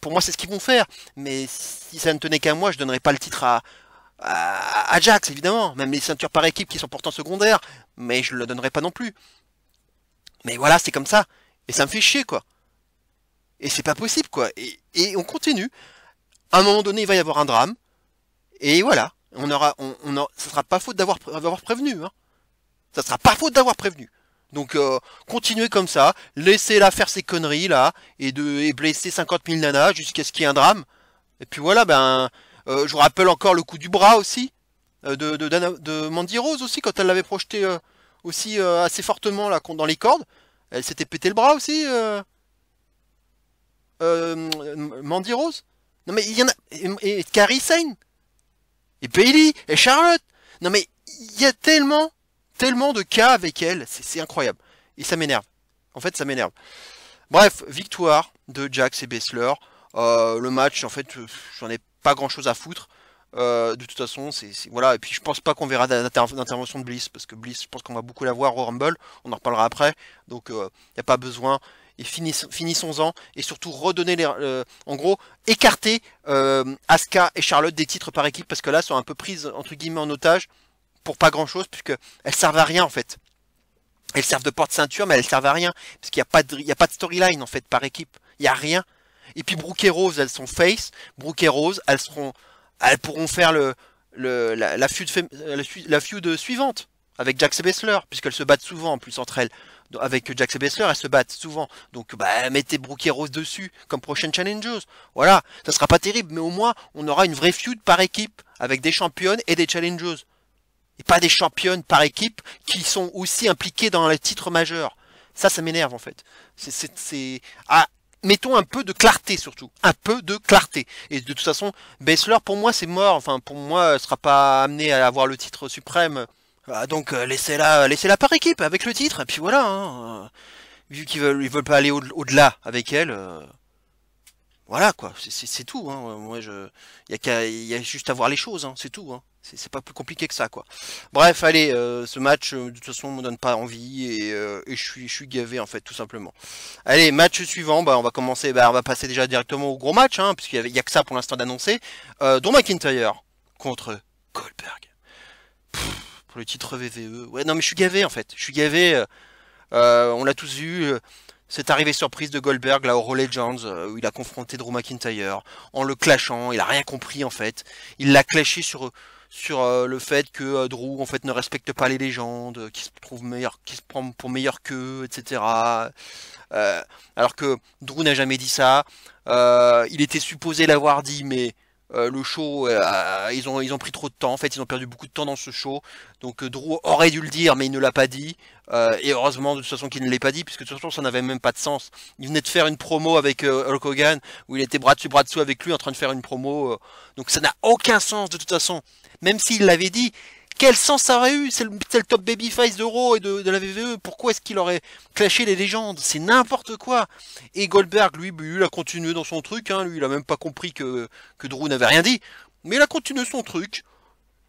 pour moi, c'est ce qu'ils vont faire. Mais si ça ne tenait qu'à moi, je donnerais pas le titre à Jax, évidemment. Même les ceintures par équipe qui sont pourtant secondaires, mais je le donnerais pas non plus. Mais voilà, c'est comme ça. Et ça me fait chier, quoi. Et c'est pas possible, quoi. Et on continue. À un moment donné, il va y avoir un drame. Et voilà. Ça sera pas faute d'avoir prévenu, hein. Ça sera pas faute d'avoir prévenu. Donc, continuez comme ça. Laissez-la faire ses conneries, là. Et blesser 50 000 nanas jusqu'à ce qu'il y ait un drame. Et puis voilà, je vous rappelle encore le coup du bras aussi. De Mandy Rose aussi, quand elle l'avait projeté aussi assez fortement là, dans les cordes. Elle s'était pété le bras aussi, Mandy Rose. Non mais il y en a. Et Kairi Sane. Et Bailey. Et Charlotte. Non mais il y a tellement de cas avec elle. C'est incroyable. Et ça m'énerve. En fait, ça m'énerve. Bref, victoire de Jax et Baszler. Le match, en fait, j'en ai pas grand chose à foutre. De toute façon, voilà. Et puis je pense pas qu'on verra d'intervention de Bliss, parce que Bliss, je pense qu'on va beaucoup la voir au Rumble. On en reparlera après. Donc il n'y a pas besoin. Et finissons-en. Et surtout redonner en gros, écarter Asuka et Charlotte des titres par équipe, parce que là, elles sont un peu prises entre guillemets en otage pour pas grand chose, puisque elles servent à rien en fait. Elles servent de porte-ceinture, mais elles servent à rien, parce qu'il n'y a pas de storyline en fait par équipe. Il y a rien. Et puis Brooke et Rose, elles sont face. Brooke et Rose, elles pourront faire la feud suivante avec Jax et Baszler, puisqu'elles se battent souvent en plus entre elles. Avec Jax et Baszler, elles se battent souvent. Donc mettez Brooke et Rose dessus comme prochaine challengers. Voilà, ça sera pas terrible, mais au moins on aura une vraie feud par équipe avec des championnes et des challengers. Et pas des championnes par équipe qui sont aussi impliquées dans les titres majeurs. Ça m'énerve en fait. Mettons un peu de clarté surtout. Un peu de clarté. Et de toute façon, Baszler, pour moi, c'est mort. Enfin, pour moi, elle sera pas amenée à avoir le titre suprême. Donc, laissez-la par équipe, avec le titre. Et puis voilà, hein. Vu ils veulent pas aller au-delà avec elle. Voilà, quoi. C'est tout, hein. Moi, il y a juste à voir les choses, hein. C'est tout, hein. C'est pas plus compliqué que ça, quoi. Bref, allez, ce match, de toute façon, me donne pas envie et je suis gavé, en fait, tout simplement. Allez, match suivant, on va commencer, on va passer déjà directement au gros match, hein, puisqu'il y a que ça pour l'instant d'annoncer. Drew McIntyre contre Goldberg. Pour le titre VVE. Ouais, non, mais je suis gavé, en fait. Je suis gavé. On l'a tous vu. Cette arrivée surprise de Goldberg là au Raw Legends où il a confronté Drew McIntyre en le clashant, il a rien compris en fait. Il l'a clashé sur le fait que Drew en fait ne respecte pas les légendes, qui se prend pour meilleur qu'eux, etc. Alors que Drew n'a jamais dit ça. Il était supposé l'avoir dit, mais le show, ils ont pris trop de temps. En fait, ils ont perdu beaucoup de temps dans ce show. Donc Drew aurait dû le dire, mais il ne l'a pas dit. Et heureusement de toute façon qu'il ne l'ait pas dit, puisque de toute façon ça n'avait même pas de sens. Il venait de faire une promo avec Hulk Hogan, où il était bras dessus bras dessous avec lui en train de faire une promo. Donc ça n'a aucun sens de toute façon. Même s'il l'avait dit, quel sens ça aurait eu? C'est le top babyface de Raw et de la VVE. Pourquoi est-ce qu'il aurait clashé les légendes? C'est n'importe quoi. Et Goldberg, lui, il a continué dans son truc. Hein. Lui, il a même pas compris que Drew n'avait rien dit. Mais il a continué son truc.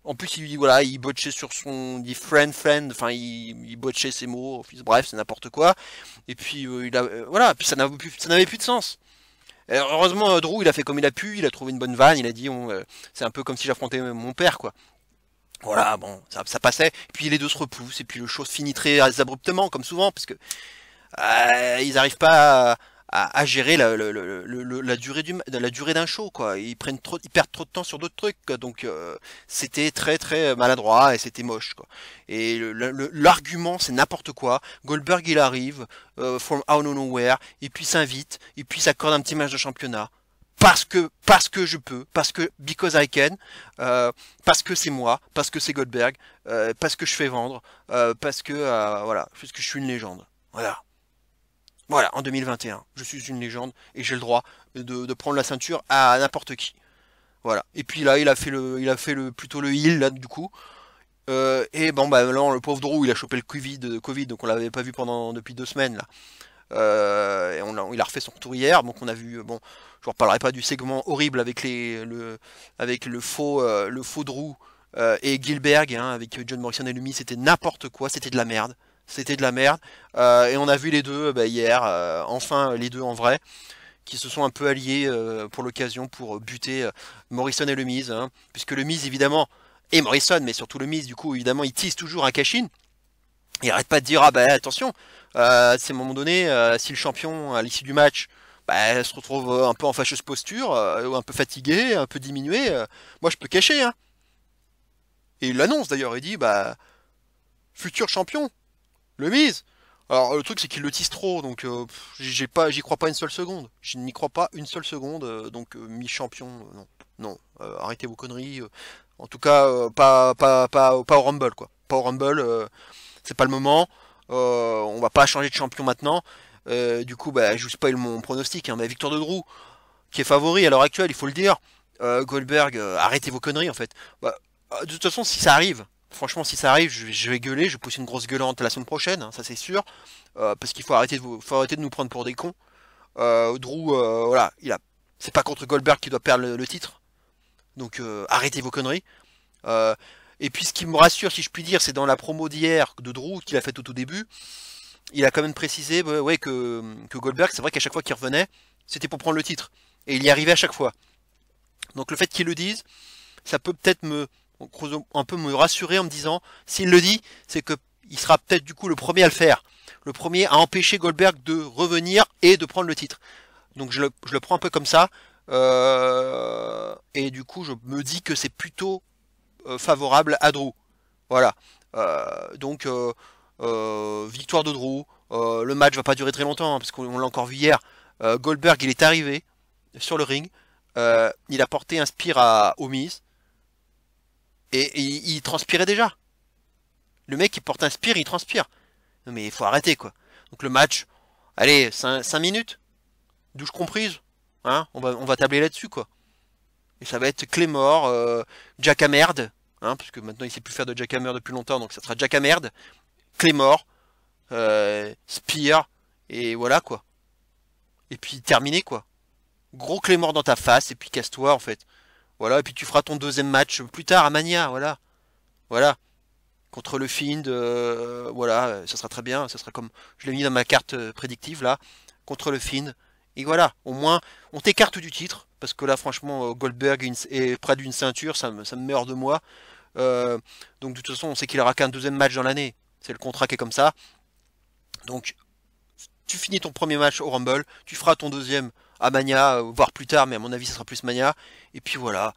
En plus, il botchait sur son dit friend, enfin, il botchait ses mots. Bref, c'est n'importe quoi. Et puis, voilà, puis ça n'avait plus de sens. Alors, heureusement, Drew, il a fait comme il a pu. Il a trouvé une bonne vanne. Il a dit, c'est un peu comme si j'affrontais mon père, quoi. Voilà, bon, ça passait. Puis les deux se repoussent, et puis le show se finit très abruptement, comme souvent, parce que ils n'arrivent pas à gérer la durée d'un show, quoi. Ils perdent trop de temps sur d'autres trucs, quoi. Donc c'était très très maladroit et c'était moche, quoi. Et l'argument, c'est n'importe quoi. Goldberg, il arrive from out of nowhere, et puis s'invite, et puis s'accorde un petit match de championnat. Parce que je peux, because I can, parce que c'est moi, parce que c'est Goldberg, parce que je fais vendre, parce que je suis une légende. Voilà, en 2021, je suis une légende et j'ai le droit de prendre la ceinture à n'importe qui. Voilà. Et puis là, il a fait plutôt le heal là du coup. Et bon là, le pauvre Drew, il a chopé le Covid, donc on l'avait pas vu depuis 2 semaines là. Il a refait son retour hier, donc on a vu, bon, je ne reparlerai pas du segment horrible avec le faux Drew et Gilbert, hein, avec John Morrison et Lumi, c'était n'importe quoi, c'était de la merde. Et on a vu les deux hier, enfin les deux en vrai, qui se sont un peu alliés pour l'occasion pour buter Morrison et le Miz, hein, puisque le Miz évidemment, et Morrison, mais surtout le Miz, du coup évidemment il tease toujours un cash-in. Il arrête pas de dire attention, c'est à un moment donné, si le champion à l'issue du match elle se retrouve un peu en fâcheuse posture, un peu fatiguée, un peu diminuée, moi je peux cacher, hein. Et il l'annonce d'ailleurs, il dit, futur champion, le mise. Alors le truc c'est qu'il le tease trop, donc j'y crois pas une seule seconde. Je n'y crois pas une seule seconde, donc mi-champion, non. Non, arrêtez vos conneries. En tout cas, pas au Rumble, quoi. Pas au Rumble, c'est pas le moment. On va pas changer de champion maintenant. Du coup, je vous spoil mon pronostic, hein, mais victoire de Drew, qui est favori à l'heure actuelle, il faut le dire. Goldberg, arrêtez vos conneries en fait. De toute façon, si ça arrive, franchement, si ça arrive, je vais gueuler, je vais pousser une grosse gueulante la semaine prochaine, hein, ça c'est sûr. Parce qu'il faut arrêter de nous prendre pour des cons. Drew, voilà, c'est pas contre Goldberg qui doit perdre le titre. Donc arrêtez vos conneries. Euh, et puis ce qui me rassure, si je puis dire, c'est dans la promo d'hier de Drew qu'il a fait au tout début. Il a quand même précisé ouais, que Goldberg, c'est vrai qu'à chaque fois qu'il revenait, c'était pour prendre le titre. Et il y arrivait à chaque fois. Donc le fait qu'il le dise, ça peut peut-être un peu me rassurer en me disant, s'il le dit, c'est que il sera peut-être du coup le premier à le faire. Le premier à empêcher Goldberg de revenir et de prendre le titre. Donc je le prends un peu comme ça. Et du coup, je me dis que c'est plutôt favorable à Drew. Voilà. Donc, victoire de Drew. Le match va pas durer très longtemps, hein, parce qu'on l'a encore vu hier. Goldberg, il est arrivé sur le ring. Il a porté un spear au Miz. Et il transpirait déjà. Le mec, il porte un spear, il transpire. Non mais il faut arrêter, quoi. Donc le match, allez, 5 minutes. Douche comprise. Hein, on va tabler là-dessus, quoi. Et ça va être Claymore, Jackhammer, hein, puisque maintenant il sait plus faire de Jackhammer depuis longtemps, donc ça sera Jackhammer, Claymore, Spear, et voilà, quoi. Et puis terminé, quoi. Gros Claymore dans ta face, et puis casse-toi, en fait. Voilà, et puis tu feras ton deuxième match plus tard à Mania, voilà. Voilà. Contre le Fiend, voilà, ça sera très bien, ça sera comme, je l'ai mis dans ma carte prédictive, là, contre le Fiend. Et voilà, au moins, on t'écarte du titre, parce que là, franchement, Goldberg est près d'une ceinture, ça me met hors de moi. Donc, de toute façon, on sait qu'il aura qu'un deuxième match dans l'année. C'est le contrat qui est comme ça. Donc, tu finis ton premier match au Rumble, tu feras ton deuxième à Mania, voire plus tard, mais à mon avis, ça sera plus Mania. Et puis voilà,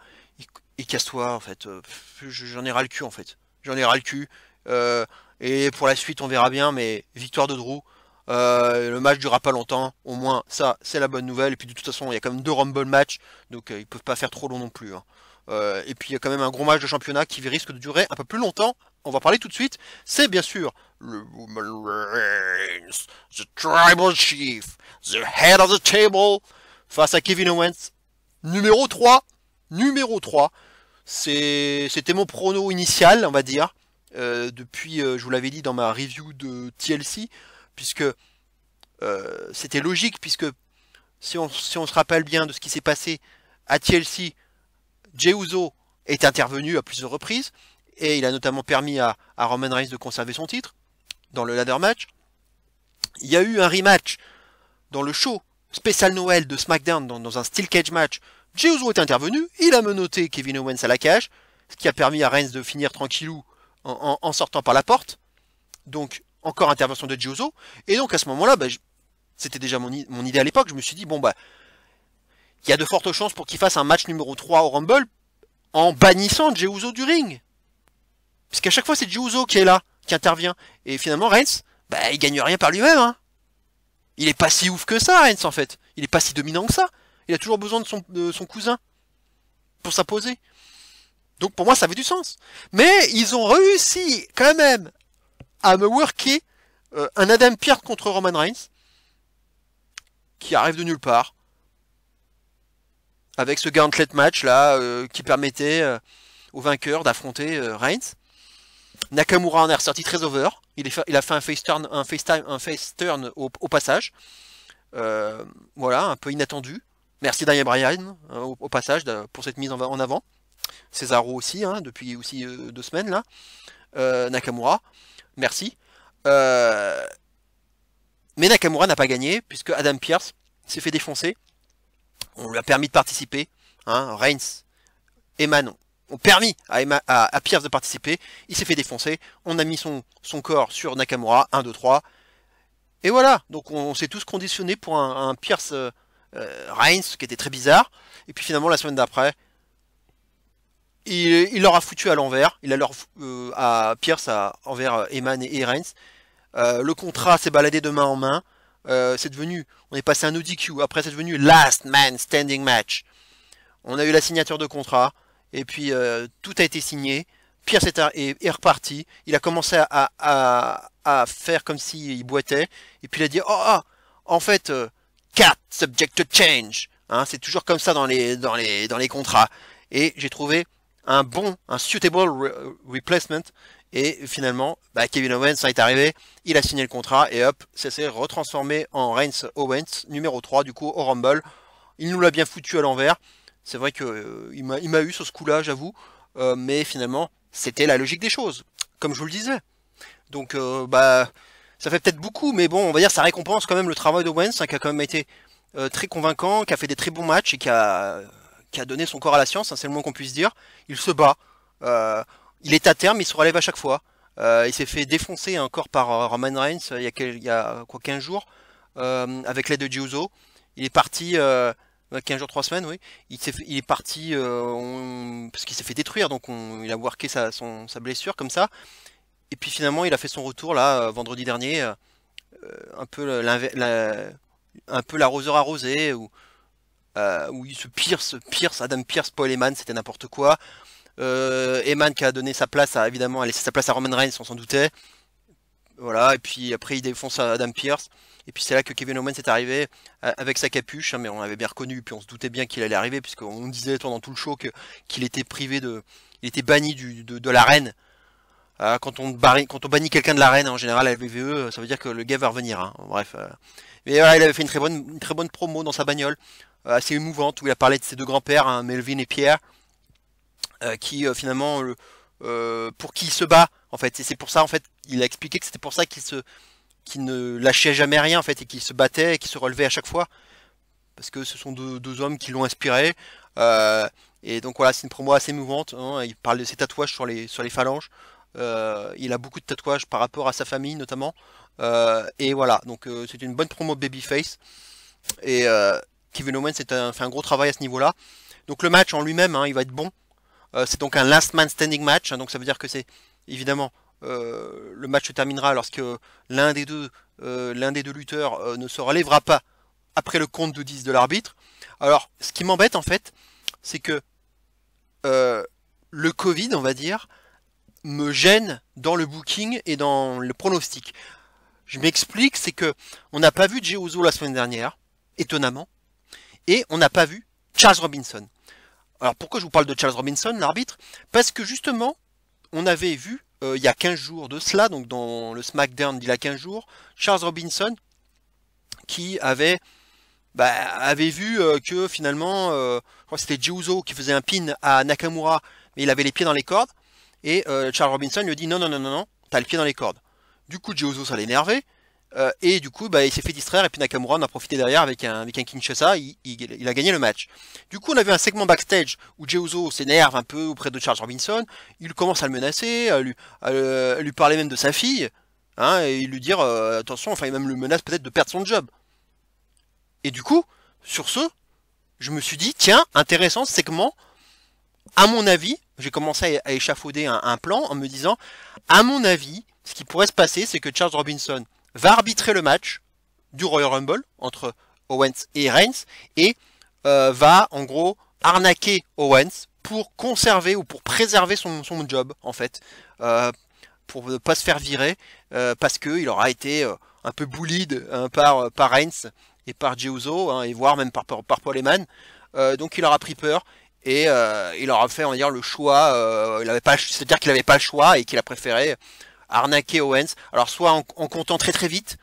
et casse-toi, en fait. J'en ai ras le cul, en fait. J'en ai ras le cul. Et pour la suite, on verra bien, mais victoire de Drew. Le match durera pas longtemps, au moins ça c'est la bonne nouvelle. Et puis de toute façon il y a quand même 2 Rumble matchs, donc ils peuvent pas faire trop long non plus, hein. Et puis il y a quand même un gros match de championnat qui risque de durer un peu plus longtemps. On va parler tout de suite. C'est bien sûr le Roman Reigns, the Tribal Chief, the Head of the Table, face à Kevin Owens. Numéro 3. Numéro 3. C'était mon prono initial, on va dire. Depuis, je vous l'avais dit dans ma review de TLC, puisque c'était logique, puisque si on se rappelle bien de ce qui s'est passé à TLC, Jey Uso est intervenu à plusieurs reprises, et il a notamment permis à Roman Reigns de conserver son titre dans le ladder match. Il y a eu un rematch dans le show spécial Noël de SmackDown, dans un Steel Cage match. Jey Uso est intervenu, il a menotté Kevin Owens à la cage, ce qui a permis à Reigns de finir tranquillou en sortant par la porte. Donc, encore intervention de Jey Uso. Et donc, à ce moment-là, c'était déjà mon idée à l'époque. Je me suis dit, il y a de fortes chances pour qu'il fasse un match numéro 3 au Rumble en bannissant Jey Uso du ring. Puisqu'à chaque fois, c'est Jey Uso qui est là, qui intervient. Et finalement, Reigns, il gagne rien par lui-même, hein. Il est pas si ouf que ça, Reigns, en fait. Il est pas si dominant que ça. Il a toujours besoin de son cousin pour s'imposer. Donc pour moi, ça avait du sens. Mais ils ont réussi quand même à me worker un Adam Pearce contre Roman Reigns qui arrive de nulle part. Avec ce gauntlet match là qui permettait au vainqueur d'affronter Reigns. Nakamura en est ressorti très over. Il a fait un face turn au passage. Voilà, un peu inattendu. Merci Daniel Bryan au passage pour cette mise en avant. Cesaro aussi, hein, depuis aussi 2 semaines là. Nakamura, merci. Mais Nakamura n'a pas gagné puisque Adam Pearce s'est fait défoncer. On lui a permis de participer. Hein, Reigns et Manon ont permis à Pearce de participer. Il s'est fait défoncer. On a mis son corps sur Nakamura. 1, 2, 3. Et voilà. Donc on s'est tous conditionnés pour un Pearce Reigns, ce qui était très bizarre. Et puis finalement la semaine d'après, il leur a foutu à l'envers. Il a leur à Pierce envers Heyman et Reigns. Le contrat s'est baladé de main en main. C'est devenu, on est passé à un ODQ. Après c'est devenu Last Man Standing Match. On a eu la signature de contrat. Et puis tout a été signé. Pierce est reparti. Il a commencé à faire comme s'il boitait. Et puis il a dit en fait, cat subject to change. Hein, c'est toujours comme ça dans les contrats. Et j'ai trouvé un suitable replacement. Et finalement, Kevin Owens est arrivé. Il a signé le contrat. Et hop, ça s'est retransformé en Reigns Owens, numéro 3 du coup au Rumble. Il nous l'a bien foutu à l'envers. C'est vrai que il m'a eu sur ce coup-là, j'avoue. Mais finalement, c'était la logique des choses, comme je vous le disais. Donc, ça fait peut-être beaucoup, mais bon, on va dire ça récompense quand même le travail d'Owens, hein, qui a quand même été très convaincant, qui a fait des très bons matchs et qui a donné son corps à la science, hein, c'est le moins qu'on puisse dire. Il se bat, il est à terme, il se relève à chaque fois. Il s'est fait défoncer encore par Roman Reigns il y a quoi, 15 jours, avec l'aide de Jey Uso. Il est parti... 15 jours, 3 semaines, oui. Il est parti parce qu'il s'est fait détruire, donc il a worké sa blessure comme ça. Et puis finalement, il a fait son retour là vendredi dernier, un peu l'arroseur arrosé, où il se Pierce, Adam Pierce, Paul Heyman, c'était n'importe quoi. Heyman qui a donné sa place, évidemment, a laissé sa place à Roman Reigns, on s'en doutait. Voilà, et puis après il défonce Adam Pierce. Et puis c'est là que Kevin Owens est arrivé avec sa capuche, hein, mais on l'avait bien reconnu, puis on se doutait bien qu'il allait arriver, puisqu'on disait pendant tout le show qu'il était privé il était banni de l'arène. Quand on bannit quelqu'un de l'arène, en général à la WWE, ça veut dire que le gars va revenir. Hein. Bref. Mais voilà, il avait fait une très bonne promo dans sa bagnole, assez émouvante, où il a parlé de ses deux grands-pères, hein, Melvin et Pierre, qui finalement, pour qui il se bat, en fait. Et c'est pour ça, en fait, il a expliqué que c'était pour ça qu'il ne lâchait jamais rien, en fait, et qu'il se battait et qu'il se relevait à chaque fois. Parce que ce sont deux hommes qui l'ont inspiré. Et donc voilà, c'est une promo assez émouvante. Hein. Il parle de ses tatouages sur les phalanges. Il a beaucoup de tatouages par rapport à sa famille, notamment. Et voilà, donc c'est une bonne promo babyface. Et Kevin Owens fait un gros travail à ce niveau-là. Donc le match en lui-même, hein, il va être bon. C'est donc un last man standing match. Hein, donc ça veut dire que c'est évidemment... le match se terminera lorsque l'un des deux lutteurs ne se relèvera pas après le compte de 10 de l'arbitre. Alors, ce qui m'embête en fait, c'est que le Covid, on va dire, me gêne dans le booking et dans le pronostic. Je m'explique, c'est que on n'a pas vu Jey Uso la semaine dernière, étonnamment, et on n'a pas vu Charles Robinson. Alors pourquoi je vous parle de Charles Robinson, l'arbitre? Parce que justement, on avait vu il y a 15 jours de cela, donc dans le SmackDown d'il y a 15 jours, Charles Robinson qui avait vu que finalement, je crois que c'était Jey Uso qui faisait un pin à Nakamura, mais il avait les pieds dans les cordes, et Charles Robinson lui a dit non, t'as le pied dans les cordes. Du coup, Jey Uso ça l'énervait, et du coup, il s'est fait distraire, et puis Nakamura en a profité derrière avec un Kinshasa, il a gagné le match. Du coup, on avait un segment backstage où Jey Uso s'énerve un peu auprès de Charles Robinson, il commence à le menacer, à lui parler même de sa fille, hein, et lui dire attention, enfin, il même le menace peut-être de perdre son job. Et du coup, sur ce, je me suis dit, tiens, intéressant ce segment, à mon avis, j'ai commencé à échafauder un plan en me disant, à mon avis, ce qui pourrait se passer, c'est que Charles Robinson va arbitrer le match du Royal Rumble entre Owens et Reigns et va en gros arnaquer Owens pour conserver ou pour préserver son job en fait, pour ne pas se faire virer parce qu'il aura été un peu bullied par Reigns et par Jey Uso, hein, et voire même par Paul Heyman. Donc il aura pris peur et il aura fait, on va dire, le choix. C'est-à-dire qu'il n'avait pas le choix et qu'il a préféré arnaquer Owens. Alors soit en comptant très vite,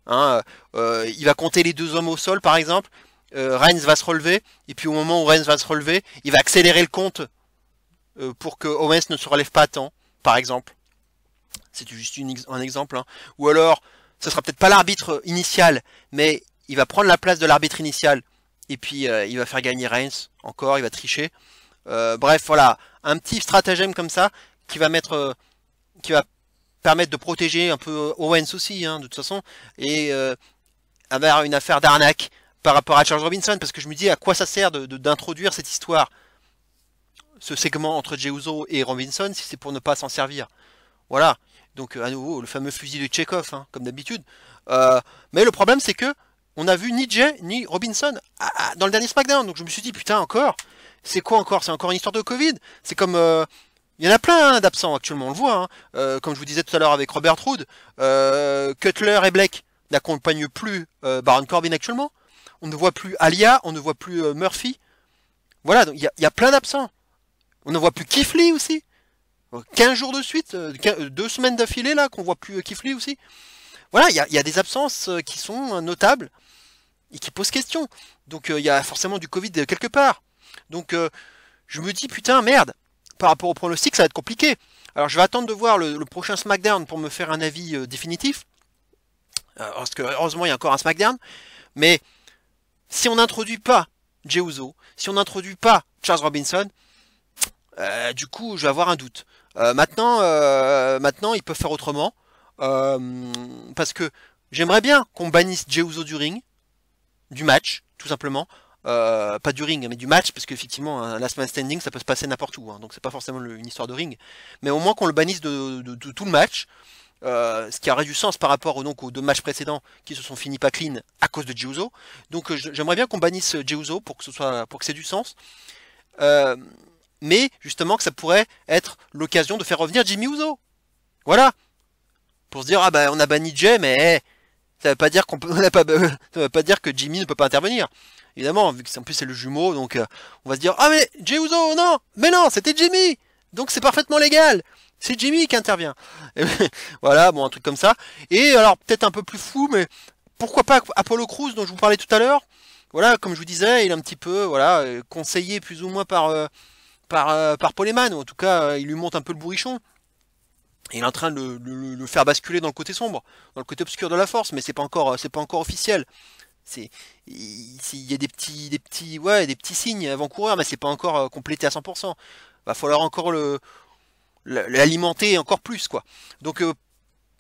hein, il va compter les deux hommes au sol par exemple. Reigns va se relever et puis au moment où Reigns va se relever, il va accélérer le compte pour que Owens ne se relève pas à temps, par exemple. C'est juste un exemple. Hein. Ou alors, ce sera peut-être pas l'arbitre initial, mais il va prendre la place de l'arbitre initial et puis il va faire gagner Reigns. Encore, il va tricher. Bref, voilà, un petit stratagème comme ça qui va permettre de protéger un peu Owens aussi, hein, de toute façon, et avoir une affaire d'arnaque par rapport à Charles Robinson, parce que je me dis à quoi ça sert d'introduire cette histoire, ce segment entre Jey Uso et Robinson, si c'est pour ne pas s'en servir. Voilà. Donc à nouveau, le fameux fusil de Tchekhov, hein, comme d'habitude. Mais le problème, c'est que on a vu ni Jey ni Robinson dans le dernier SmackDown. Donc je me suis dit, putain, encore. C'est quoi encore? C'est encore une histoire de Covid? C'est comme... il y en a plein hein, d'absents actuellement, on le voit. Hein. Comme je vous disais tout à l'heure avec Robert Roode, Cutler et Blake n'accompagnent plus Baron Corbin actuellement. On ne voit plus Alia, on ne voit plus Murphy. Voilà, donc il y a plein d'absents. On ne voit plus Keith Lee aussi. 15 jours de suite, 2 semaines d'affilée là, qu'on voit plus Keith Lee aussi. Voilà, il y a des absences qui sont notables et qui posent question. Donc il y a forcément du Covid quelque part. Donc je me dis putain merde, par rapport au pronostic ça va être compliqué. Alors je vais attendre de voir le prochain SmackDown pour me faire un avis définitif. Parce que heureusement il y a encore un SmackDown. Mais si on n'introduit pas Jey Uso, si on n'introduit pas Charles Robinson, du coup je vais avoir un doute. Maintenant ils peuvent faire autrement. Parce que j'aimerais bien qu'on bannisse Jey Uso du ring, du match, tout simplement. Pas du ring, mais du match, parce qu'effectivement, un last man standing, ça peut se passer n'importe où, hein, donc c'est pas forcément une histoire de ring. Mais au moins qu'on le bannisse de tout le match, ce qui aurait du sens par rapport donc, aux 2 matchs précédents qui se sont finis pas clean à cause de Jey Uso. Donc j'aimerais bien qu'on bannisse Jey Uso pour que c'est du sens. Mais justement que ça pourrait être l'occasion de faire revenir Jimmy Uso. Voilà. Pour se dire, ah bah on a banni Jey, mais ça veut pas dire ça veut pas dire que Jimmy ne peut pas intervenir. Évidemment, vu que en plus c'est le jumeau, donc on va se dire, ah mais Jey Uso, non, mais non, c'était Jimmy, donc c'est parfaitement légal. C'est Jimmy qui intervient. Et voilà, bon un truc comme ça. Et alors peut-être un peu plus fou, mais pourquoi pas Apollo Crews dont je vous parlais tout à l'heure. Voilà, comme je vous disais, il est un petit peu, voilà, conseillé plus ou moins par Paul Heyman, ou en tout cas il lui monte un peu le bourrichon. Il est en train de le faire basculer dans le côté sombre, dans le côté obscur de la force, mais c'est pas encore officiel. Il y a des petits signes avant-coureurs, mais c'est pas encore complété à 100%. Va falloir encore l'alimenter encore plus, quoi. Donc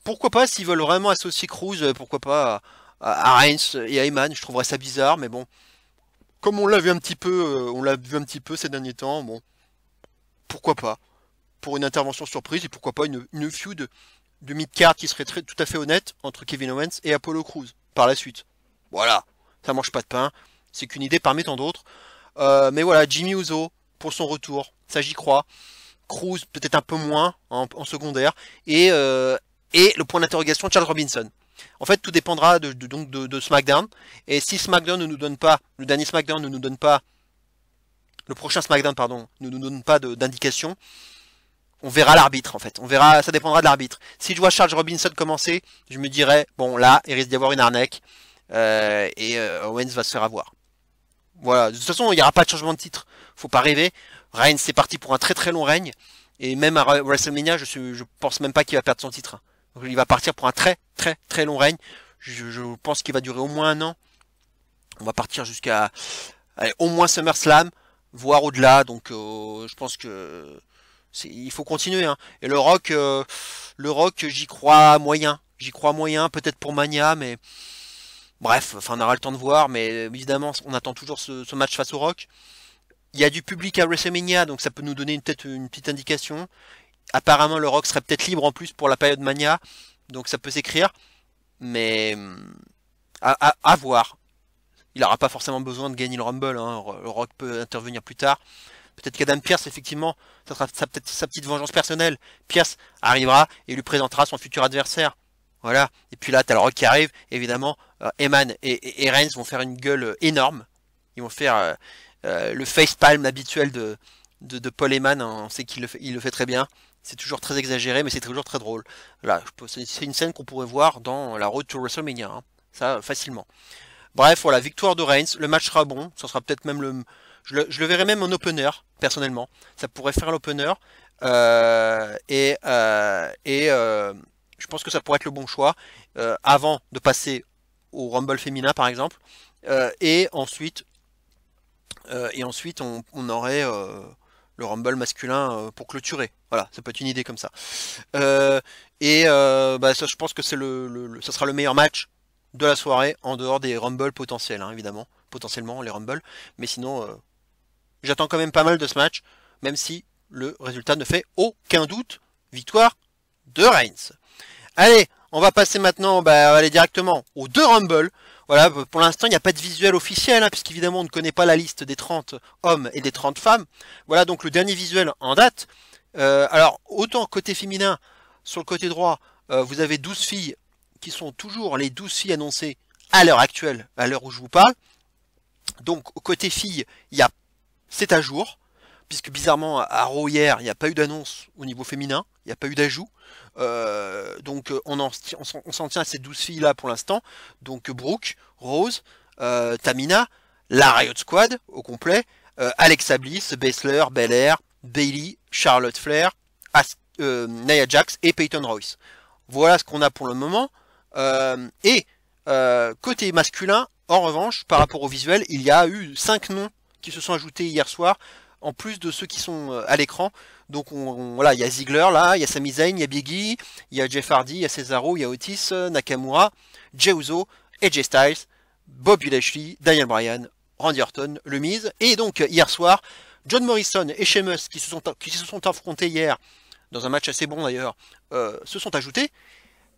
pourquoi pas, s'ils veulent vraiment associer Cruz, pourquoi pas à Reigns et à Heyman, je trouverais ça bizarre, mais bon. Comme on l'a vu un petit peu, ces derniers temps, bon, pourquoi pas. Pour une intervention surprise, et pourquoi pas une feud de mid-card qui serait tout à fait honnête entre Kevin Owens et Apollo Crews par la suite. Voilà, ça mange pas de pain, c'est qu'une idée parmi tant d'autres. Mais voilà, Jimmy Uso pour son retour, ça j'y crois. Crews peut-être un peu moins en secondaire, et le point d'interrogation Charles Robinson. En fait, tout dépendra de SmackDown, et si SmackDown ne nous donne pas, le dernier SmackDown ne nous donne pas, le prochain SmackDown pardon, ne nous donne pas d'indication. On verra l'arbitre en fait, ça dépendra de l'arbitre. Si je vois Charles Robinson commencer, je me dirais, bon là, il risque d'y avoir une arnaque, et Owens va se faire avoir. Voilà, de toute façon, il n'y aura pas de changement de titre, faut pas rêver. Reigns c'est parti pour un très très long règne, et même à WrestleMania, je pense même pas qu'il va perdre son titre. Donc, il va partir pour un très très très long règne, je pense qu'il va durer au moins 1 an. On va partir jusqu'à au moins SummerSlam, voire au-delà, donc je pense que... il faut continuer, hein. Et le Rock, j'y crois moyen. Peut-être pour Mania, mais bref, enfin on aura le temps de voir. Mais évidemment, on attend toujours ce match face au Rock. Il y a du public à WrestleMania, donc ça peut nous donner peut-être une petite indication. Apparemment, le Rock serait peut-être libre en plus pour la période Mania, donc ça peut s'écrire. Mais à voir. Il n'aura pas forcément besoin de gagner le Rumble, hein. Le Rock peut intervenir plus tard. Peut-être qu'Adam Pierce, effectivement, ça sera peut-être sa petite vengeance personnelle. Pierce arrivera et lui présentera son futur adversaire. Voilà. Et puis là, t'as le Rock qui arrive. Évidemment, Heyman et Reigns vont faire une gueule énorme. Ils vont faire le facepalm habituel de Paul Heyman. On sait qu'il le fait très bien. C'est toujours très exagéré, mais c'est toujours très drôle. Là, c'est une scène qu'on pourrait voir dans la Road to WrestleMania. Hein. Ça, facilement. Bref, voilà, victoire de Reigns. Le match sera bon. Ça sera peut-être même je le verrais même en opener, personnellement. Ça pourrait faire l'opener. Je pense que ça pourrait être le bon choix. Avant de passer au Rumble féminin, par exemple. Et ensuite, on aurait le Rumble masculin pour clôturer. Voilà, ça peut être une idée comme ça. Ça, je pense que ça sera le meilleur match de la soirée, en dehors des Rumble potentiels, hein, évidemment. Potentiellement, les Rumble. Mais sinon, j'attends quand même pas mal de ce match, même si le résultat ne fait aucun doute. Victoire de Reigns. Allez, on va passer maintenant, on va aller directement aux 2 Rumble. Voilà, pour l'instant, il n'y a pas de visuel officiel, hein, puisqu'évidemment, on ne connaît pas la liste des 30 hommes et des 30 femmes. Voilà, donc le dernier visuel en date. Alors, autant côté féminin, sur le côté droit, vous avez 12 filles qui sont toujours les 12 filles annoncées à l'heure actuelle, à l'heure où je vous parle. Donc, côté filles, c'est à jour, puisque bizarrement, à Raw hier, il n'y a pas eu d'annonce au niveau féminin, il n'y a pas eu d'ajout. Donc on s'en tient à ces 12 filles là pour l'instant. Donc Brooke, Rose, Tamina, la Riot Squad au complet, Alexa Bliss, Baszler, Belair, Bayley, Charlotte Flair, Nia Jax et Peyton Royce. Voilà ce qu'on a pour le moment. Côté masculin, en revanche, par rapport au visuel, il y a eu 5 noms qui se sont ajoutés hier soir, en plus de ceux qui sont à l'écran. Donc voilà, il y a Ziggler là, il y a Sami Zayn, il y a Big E, il y a Jeff Hardy, il y a Cesaro, il y a Otis, Nakamura, Jey Uso, AJ Styles, Bobby Lashley, Daniel Bryan, Randy Orton, Le Miz. Et donc hier soir, John Morrison et Sheamus qui se sont affrontés hier, dans un match assez bon d'ailleurs, se sont ajoutés.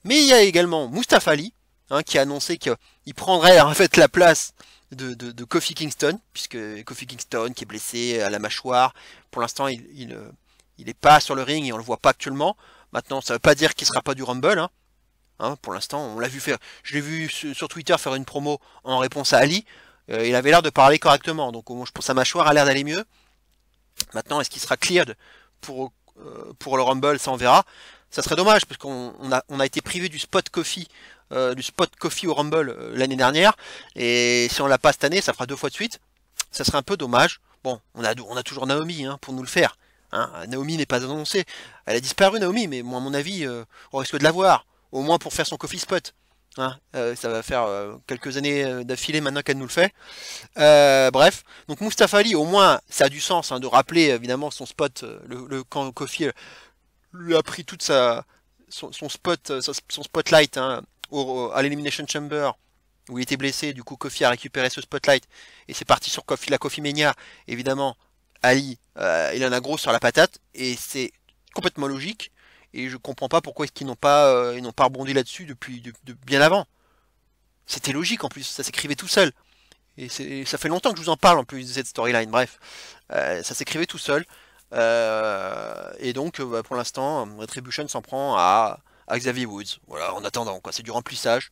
Mais il y a également Mustafa Ali, hein, qui a annoncé qu'il prendrait en fait la place de Kofi Kingston, puisque Kofi Kingston qui est blessé à la mâchoire, pour l'instant il est pas sur le ring et on le voit pas actuellement. Maintenant, ça veut pas dire qu'il sera pas du Rumble, hein. Pour l'instant, on l'a vu faire. Je l'ai vu sur Twitter faire une promo en réponse à Ali. Il avait l'air de parler correctement, donc je pense que sa mâchoire a l'air d'aller mieux. Maintenant, est-ce qu'il sera cleared pour le Rumble? Ça on verra. Ça serait dommage parce qu'on a été privé du spot Kofi au Rumble l'année dernière, et si on l'a pas cette année, ça fera 2 fois de suite. Ça serait un peu dommage. Bon, on a toujours Naomi, hein, pour nous le faire. Hein. Naomi n'est pas annoncée. Elle a disparu, Naomi, mais moi, à mon avis, on risque de la voir. Au moins pour faire son Kofi spot. Hein. Ça va faire quelques années d'affilée maintenant qu'elle nous le fait. Bref, donc Mustafa Ali, au moins, ça a du sens, hein, de rappeler évidemment son spot, quand Kofi lui a pris toute son spotlight, hein, à l'Elimination Chamber, où il était blessé. Du coup, Kofi a récupéré ce spotlight et c'est parti sur la Kofi Mania. Évidemment, Ali, il en a gros sur la patate et c'est complètement logique. Et je comprends pas pourquoi ils n'ont pas rebondi là-dessus depuis bien avant. C'était logique en plus, ça s'écrivait tout seul. Et ça fait longtemps que je vous en parle en plus de cette storyline. Bref, ça s'écrivait tout seul. Et donc, pour l'instant, Retribution s'en prend à Xavier Woods. Voilà, en attendant, quoi. C'est du remplissage.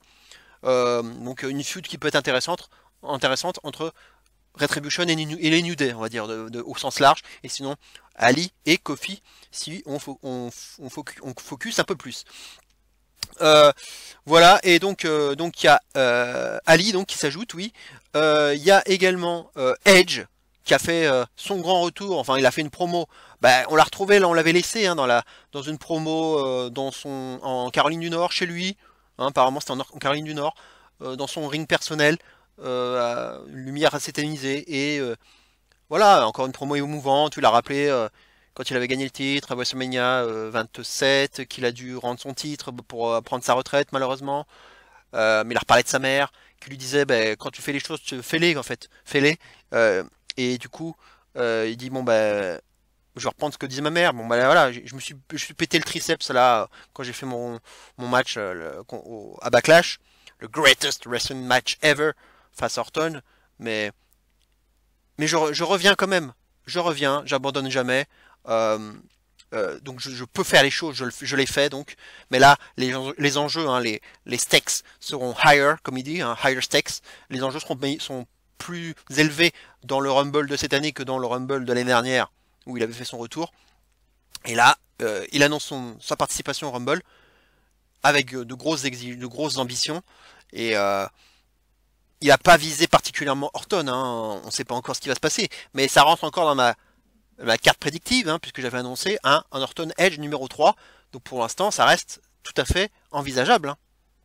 Donc une feud qui peut être intéressante entre Retribution et les New Day, on va dire, au sens large. Et sinon, Ali et Kofi, si on focus un peu plus. Voilà, et donc il y a Ali donc, qui s'ajoute, oui. Il y a également Edge qui a fait son grand retour, enfin il a fait une promo. Bah, on l'a retrouvé, là on l'avait laissé, hein, dans une promo en Caroline du Nord, chez lui. Hein, apparemment c'était en Caroline du Nord, dans son ring personnel, une lumière assez tamisée, et voilà, encore une promo émouvante. Tu l'as rappelé quand il avait gagné le titre à WrestleMania 27, qu'il a dû rendre son titre pour prendre sa retraite malheureusement. Mais il a reparlé de sa mère, qui lui disait, bah, quand tu fais les choses, fais-les en fait, fais-les. Et du coup, il dit, bon bah, je vais reprendre ce que disait ma mère. Bon bah voilà, je me suis pété le triceps là quand j'ai fait mon match à Backlash, le greatest wrestling match ever face à Orton. Mais je reviens quand même. Je reviens, j'abandonne jamais. Donc je peux faire les choses, je les fais donc. Mais là, les enjeux, hein, les stakes seront higher, comme il dit, hein, higher stakes. Les enjeux sont plus élevés dans le Rumble de cette année que dans le Rumble de l'année dernière, où il avait fait son retour. Et là, il annonce sa participation au Rumble avec de grosses ambitions. Et il n'a pas visé particulièrement Orton, hein, on ne sait pas encore ce qui va se passer. Mais ça rentre encore dans ma carte prédictive, hein, puisque j'avais annoncé un Orton Edge numéro 3. Donc pour l'instant, ça reste tout à fait envisageable, hein,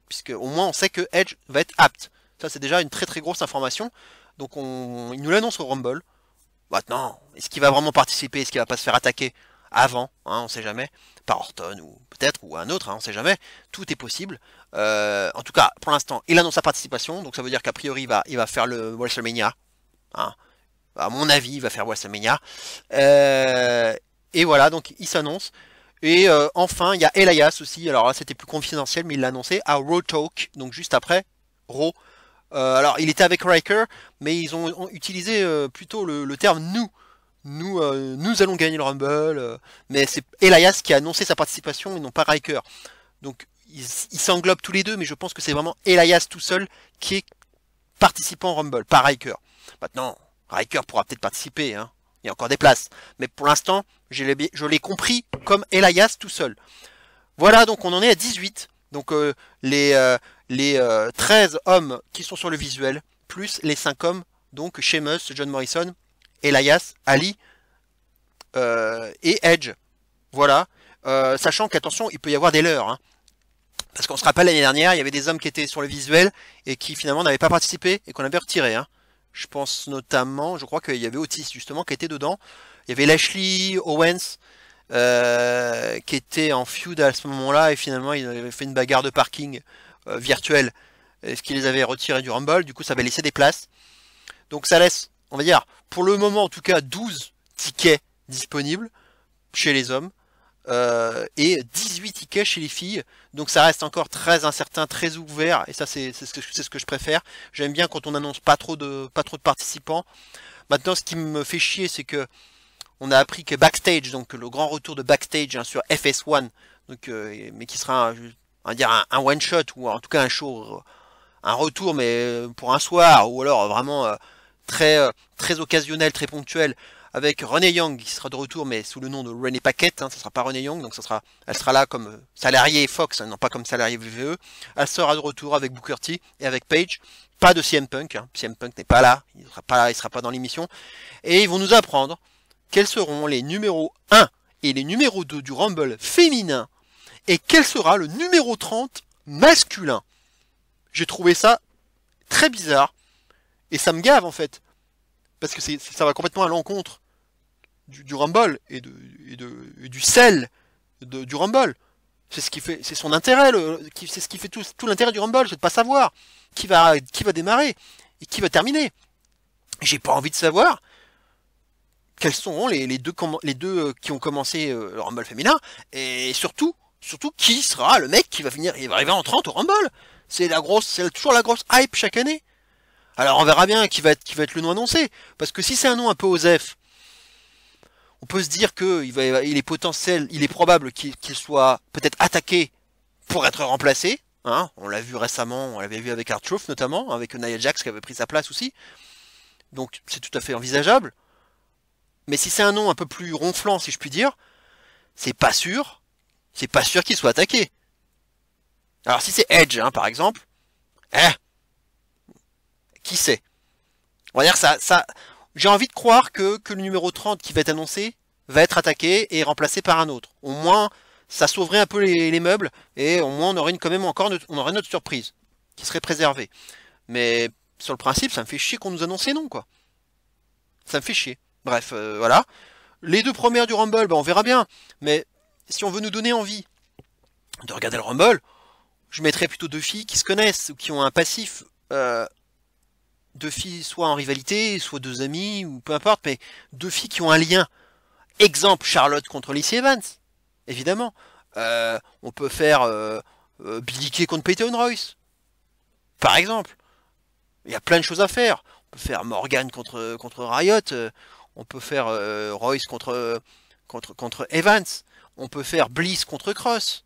puisque au moins on sait que Edge va être apte. Ça, c'est déjà une très très grosse information. Donc il nous l'annonce au Rumble. Maintenant, est-ce qu'il va vraiment participer? Est-ce qu'il va pas se faire attaquer avant, hein, on sait jamais. par Orton ou peut-être ou un autre, hein, on sait jamais. Tout est possible. En tout cas, pour l'instant, il annonce sa participation, donc ça veut dire qu'a priori il va faire le WrestleMania. Hein. À mon avis, il va faire WrestleMania. Et voilà, donc il s'annonce. Et enfin, il y a Elias aussi. Alors là, c'était plus confidentiel, mais il l'a annoncé à Raw Talk, donc juste après Raw. Alors, il était avec Riker, mais ils ont utilisé plutôt le terme nous. Nous allons gagner le Rumble. Mais c'est Elias qui a annoncé sa participation et non pas Riker. Donc, ils s'englobent tous les deux, mais je pense que c'est vraiment Elias tout seul qui est participant au Rumble, pas Riker. Maintenant, Riker pourra peut-être participer, hein. Il y a encore des places. Mais pour l'instant, je l'ai compris comme Elias tout seul. Voilà, donc on en est à 18. Donc les 13 hommes qui sont sur le visuel, plus les 5 hommes, donc Sheamus, John Morrison, Elias, Ali et Edge. Voilà. Sachant qu'attention, il peut y avoir des leurres. Hein. Parce qu'on se rappelle l'année dernière, il y avait des hommes qui étaient sur le visuel et qui finalement n'avaient pas participé et qu'on avait retiré. Hein. Je pense notamment, je crois qu'il y avait Otis justement qui était dedans. Il y avait Lashley, Owens, qui était en feud à ce moment-là et finalement il avait fait une bagarre de parking virtuelle, ce qui les avait retirés du Rumble. Du coup, ça avait laissé des places. Donc ça laisse, on va dire, pour le moment en tout cas, 12 tickets disponibles chez les hommes. Et 18 tickets chez les filles, donc ça reste encore très incertain, très ouvert, et ça c'est ce que je préfère. J'aime bien quand on annonce pas trop de participants. Maintenant, ce qui me fait chier, c'est que on a appris que Backstage, donc le grand retour de Backstage hein, sur FS1, donc mais qui sera on va dire un one shot ou en tout cas un show, un retour mais pour un soir ou alors vraiment très occasionnel, très ponctuel. Avec Renee Young qui sera de retour mais sous le nom de Renee Paquette, hein, ça sera pas Renee Young, donc elle sera là comme salariée Fox, hein, non pas comme salariée WWE. Elle sera de retour avec Booker T et avec Paige. Pas de CM Punk, hein. CM Punk n'est pas là, il sera pas dans l'émission. Et ils vont nous apprendre quels seront les numéros 1 et les numéros 2 du Rumble féminin et quel sera le numéro 30 masculin. J'ai trouvé ça très bizarre et ça me gave en fait. Parce que ça va complètement à l'encontre du Rumble et du sel du Rumble. C'est ce qui fait, c'est son intérêt, c'est ce qui fait tout l'intérêt du Rumble, c'est de pas savoir qui va démarrer et qui va terminer. J'ai pas envie de savoir quels seront les deux qui ont commencé le Rumble féminin et surtout qui sera le mec qui va arriver en 30 au Rumble. C'est toujours la grosse hype chaque année. Alors on verra bien qui va être le nom annoncé, parce que si c'est un nom un peu osef, on peut se dire que il est probable qu'il soit peut-être attaqué pour être remplacé. Hein, on l'a vu récemment, on l'avait vu avec R-Truth notamment, avec Nia Jax qui avait pris sa place aussi. Donc c'est tout à fait envisageable. Mais si c'est un nom un peu plus ronflant, si je puis dire, c'est pas sûr qu'il soit attaqué. Alors si c'est Edge, hein, par exemple, qui sait? On va dire ça. J'ai envie de croire que le numéro 30 qui va être annoncé va être attaqué et remplacé par un autre. Au moins, ça sauverait un peu les meubles et au moins on aurait quand même on aurait notre surprise qui serait préservée. Mais sur le principe, ça me fait chier qu'on nous annonce les noms, quoi. Ça me fait chier. Bref, voilà. Les deux premières du Rumble, on verra bien. Mais si on veut nous donner envie de regarder le Rumble, je mettrais plutôt deux filles qui se connaissent ou qui ont un passif. Deux filles soit en rivalité, soit deux amies, ou peu importe, mais deux filles qui ont un lien. Exemple, Charlotte contre Lacey Evans, évidemment. On peut faire Billie Kay contre Peyton Royce, par exemple. Il y a plein de choses à faire. On peut faire Morgan contre Riot, on peut faire Royce contre Evans, on peut faire Bliss contre Cross,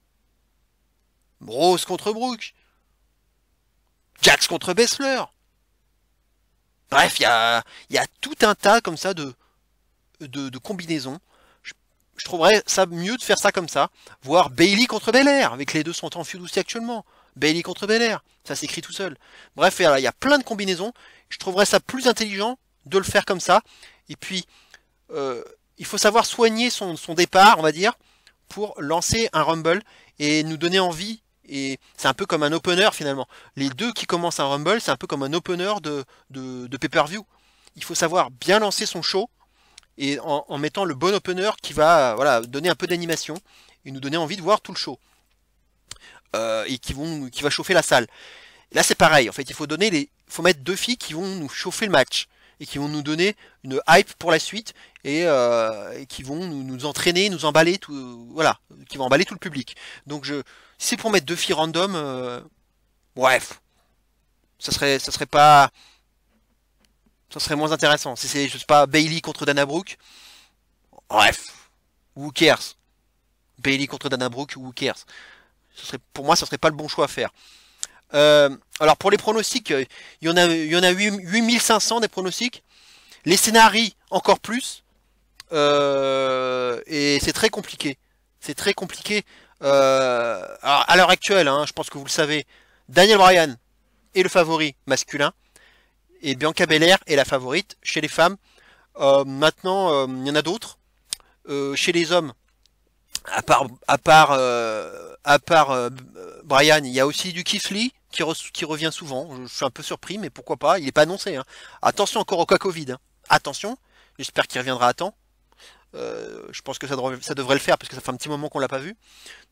Rose contre Brooke, Jax contre Baszler. Bref, il y a tout un tas comme ça de combinaisons. Je trouverais ça mieux de faire ça comme ça. Voir Bayley contre Belair, avec les deux sont en feud aussi actuellement. Bayley contre Belair, ça s'écrit tout seul. Bref, il y a plein de combinaisons. Je trouverais ça plus intelligent de le faire comme ça. Et puis, il faut savoir soigner son départ, on va dire, pour lancer un Rumble et nous donner envie. Et c'est un peu comme un opener finalement. Les deux qui commencent un Rumble, c'est un peu comme un opener de pay-per-view. Il faut savoir bien lancer son show et en mettant le bon opener qui va voilà, donner un peu d'animation. et nous donner envie de voir tout le show. Et qui va chauffer la salle. Et là c'est pareil, en fait, faut mettre 2 filles qui vont nous chauffer le match et qui vont nous donner une hype pour la suite et qui vont nous entraîner, nous emballer, tout, voilà, qui vont emballer tout le public. Donc si c'est pour mettre 2 filles random, bref, ça serait moins intéressant. Si c'est, je sais pas, Bayley contre Dana Brooke, bref, who cares? Bayley contre Dana Brooke, who cares? Pour moi, ça serait pas le bon choix à faire. Alors pour les pronostics, il y en a 8500 des pronostics. Les scénarii encore plus. Et c'est très compliqué. C'est très compliqué. Alors, à l'heure actuelle, hein, je pense que vous le savez, Daniel Bryan est le favori masculin et Bianca Belair est la favorite chez les femmes. Maintenant, il y en a d'autres. Chez les hommes, à part Bryan, il y a aussi du Keith Lee qui revient souvent. Je suis un peu surpris, mais pourquoi pas. Il n'est pas annoncé. Hein. Attention encore au cas Covid. Hein. Attention. J'espère qu'il reviendra à temps. Je pense que ça devrait le faire parce que ça fait un petit moment qu'on l'a pas vu.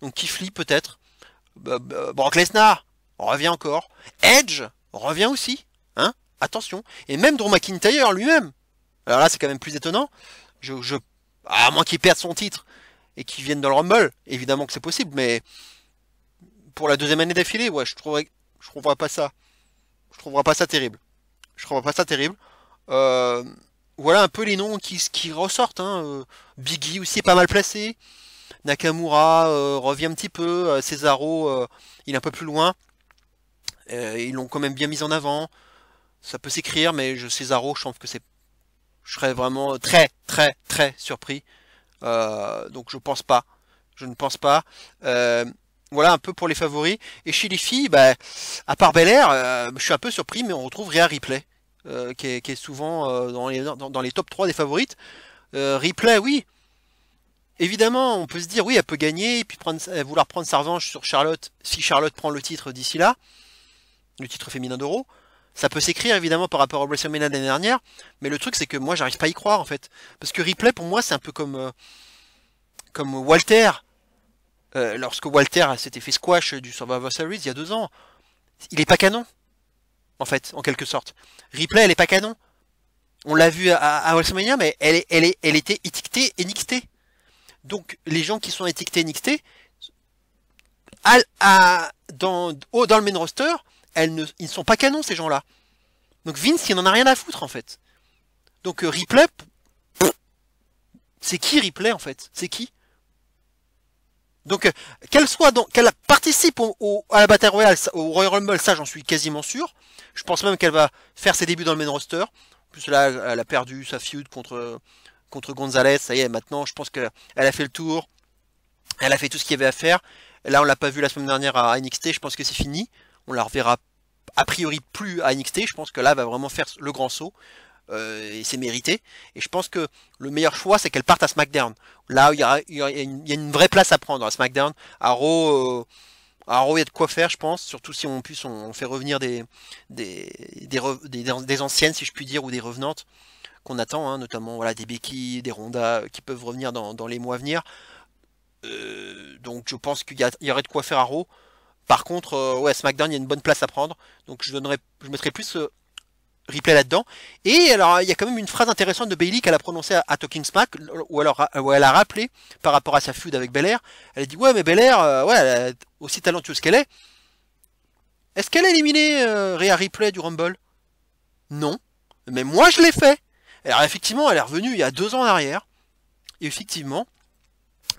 Donc Keith Lee peut-être. Brock Lesnar revient encore. Edge revient aussi. Hein. Attention. Et même Drew McIntyre lui-même. Alors là c'est quand même plus étonnant. À moins qu'il perde son titre et qu'il vienne dans le Rumble, évidemment que c'est possible, mais pour la 2e année d'affilée, ouais, je trouverais pas ça. Je trouverais pas ça terrible. Je trouverais pas ça terrible. Voilà un peu les noms qui ressortent. Hein. Big E aussi est pas mal placé. Nakamura revient un petit peu. Cesaro, il est un peu plus loin. Ils l'ont quand même bien mis en avant. Ça peut s'écrire, mais Cesaro, je trouve que je serais vraiment très très très surpris. Donc je pense pas. Je ne pense pas. Voilà un peu pour les favoris. Et chez les filles, bah, à part Belair, je suis un peu surpris, mais on retrouve Rhea Ripley, qui est souvent dans les top 3 des favorites. Ripley, oui. Évidemment, on peut se dire, oui, elle peut gagner, et puis vouloir prendre sa revanche sur Charlotte, si Charlotte prend le titre d'ici là, le titre féminin d'Euro. Ça peut s'écrire évidemment par rapport au WrestleMania de l'année dernière, mais le truc c'est que moi j'arrive pas à y croire en fait. Parce que Ripley pour moi c'est un peu comme Walter. Lorsque Walter s'était fait squash du Survivor Series il y a 2 ans. Il est pas canon, en fait, en quelque sorte. Ripley elle est pas canon. On l'a vu à WrestleMania, mais elle était étiquetée NXT. Donc les gens qui sont étiquetés NXT, dans le main roster, ils ne sont pas canons ces gens-là. Donc Vince, il n'en a rien à foutre en fait. Donc Ripley, c'est qui Ripley en fait? C'est qui? Donc qu'elle participe à la Battle Royale, au Royal Rumble, ça j'en suis quasiment sûr. Je pense même qu'elle va faire ses débuts dans le main roster. En plus là, elle a perdu sa feud contre Gonzalez. Ça y est, maintenant je pense qu'elle a fait le tour. Elle a fait tout ce qu'il y avait à faire. Là on l'a pas vu la semaine dernière à NXT, je pense que c'est fini. On la reverra a priori plus à NXT. Je pense que là elle va vraiment faire le grand saut. Et c'est mérité. Et je pense que le meilleur choix c'est qu'elle parte à SmackDown. Là il y a une vraie place à prendre à SmackDown. À Raw, il y a de quoi faire je pense. Surtout si on fait revenir des anciennes si je puis dire ou des revenantes qu'on attend. Hein, notamment voilà, des Becky, des Ronda qui peuvent revenir dans les mois à venir. Donc je pense qu'il y aurait de quoi faire à Raw. Par contre, ouais, SmackDown, il y a une bonne place à prendre. Donc je mettrais plus Ripley là-dedans. Et alors, il y a quand même une phrase intéressante de Bayley qu'elle a prononcée à Talking Smack, où elle a rappelé par rapport à sa feud avec Belair. Elle a dit ouais, mais Belair, ouais, elle est aussi talentueuse qu'elle est. Est-ce qu'elle a éliminé Rhea Ripley du Rumble? Non. Mais moi, je l'ai fait. Alors effectivement, elle est revenue il y a 2 ans en arrière. Et effectivement,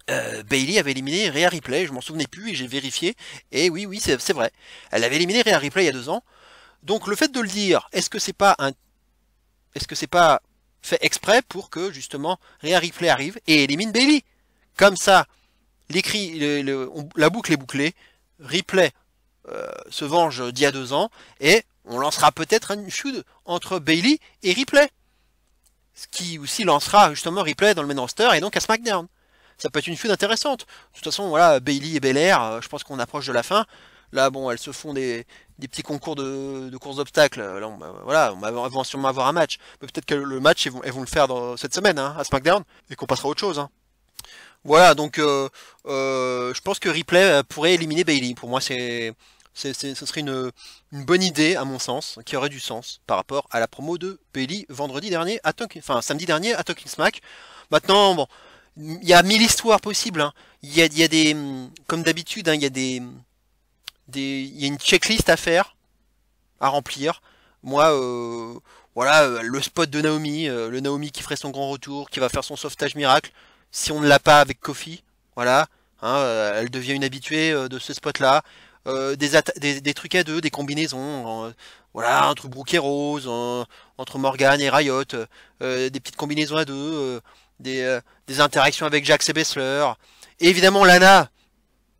Bayley avait éliminé Rhea Ripley, je m'en souvenais plus et j'ai vérifié. Et oui, c'est vrai. Elle avait éliminé Rhea Ripley il y a 2 ans. Donc le fait de le dire, est-ce que c'est pas fait exprès pour que justement Rhea Ripley arrive et élimine Bayley? Comme ça, la boucle est bouclée. Ripley se venge d'il y a 2 ans et on lancera peut-être une feud entre Bayley et Ripley. Ce qui aussi lancera justement Ripley dans le main roster et donc à SmackDown. Ça peut être une feud intéressante. De toute façon, voilà, Bayley et Belair, je pense qu'on approche de la fin. Là, bon, elles se font des petits concours de courses d'obstacles. Là, voilà, elles vont sûrement avoir un match. Mais peut-être que le match, elles vont le faire cette semaine, hein, à SmackDown, et qu'on passera à autre chose. Hein. Voilà, donc je pense que Ripley pourrait éliminer Bayley. Pour moi, ce serait une bonne idée, à mon sens, qui aurait du sens par rapport à la promo de Bayley vendredi dernier, enfin samedi dernier à Talking Smack. Maintenant, bon, il y a 1000 histoires possibles, hein. Il y a des, comme d'habitude, hein, il y a une checklist à faire, à remplir. Moi, voilà, le spot de Naomi, le Naomi qui ferait son grand retour, qui va faire son sauvetage miracle. Si on ne l'a pas avec Kofi, voilà, hein, elle devient une habituée de ce spot-là. Des trucs à deux, des combinaisons, voilà, entre Brooke et Rose, entre Morgan et Riot, des petites combinaisons à deux, des interactions avec Jax et Bessler. Et évidemment Lana,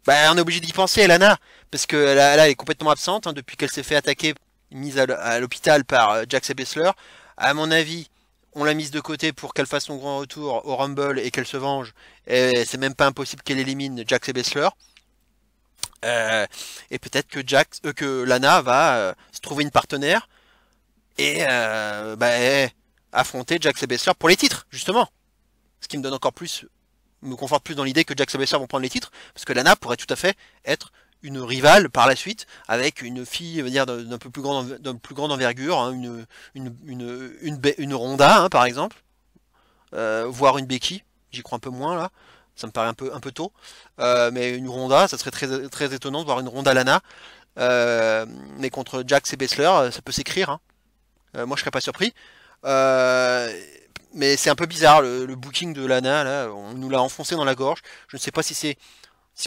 bah, on est obligé d'y penser, Lana, parce que elle est complètement absente hein, depuis qu'elle s'est fait attaquer, mise à l'hôpital par Jax et Bessler. À mon avis, on l'a mise de côté pour qu'elle fasse son grand retour au Rumble et qu'elle se venge. Et c'est même pas impossible qu'elle élimine Jax et Bessler. Et peut-être que Lana va se trouver une partenaire et affronter Jax et Bessler pour les titres, justement. Ce qui me donne encore plus, me conforte plus dans l'idée que Jax et Bessler vont prendre les titres, parce que Lana pourrait tout à fait être une rivale par la suite, avec une fille, dire, d'un peu plus grande envergure, hein, une Ronda, hein, par exemple, voire une Becky, j'y crois un peu moins là, ça me paraît un peu tôt, mais une Ronda, ça serait très étonnant de voir une Ronda Lana, mais contre Jax et Bessler, ça peut s'écrire, hein. Moi je serais pas surpris. Mais c'est un peu bizarre le booking de Lana, là, on nous l'a enfoncé dans la gorge. Je ne sais pas si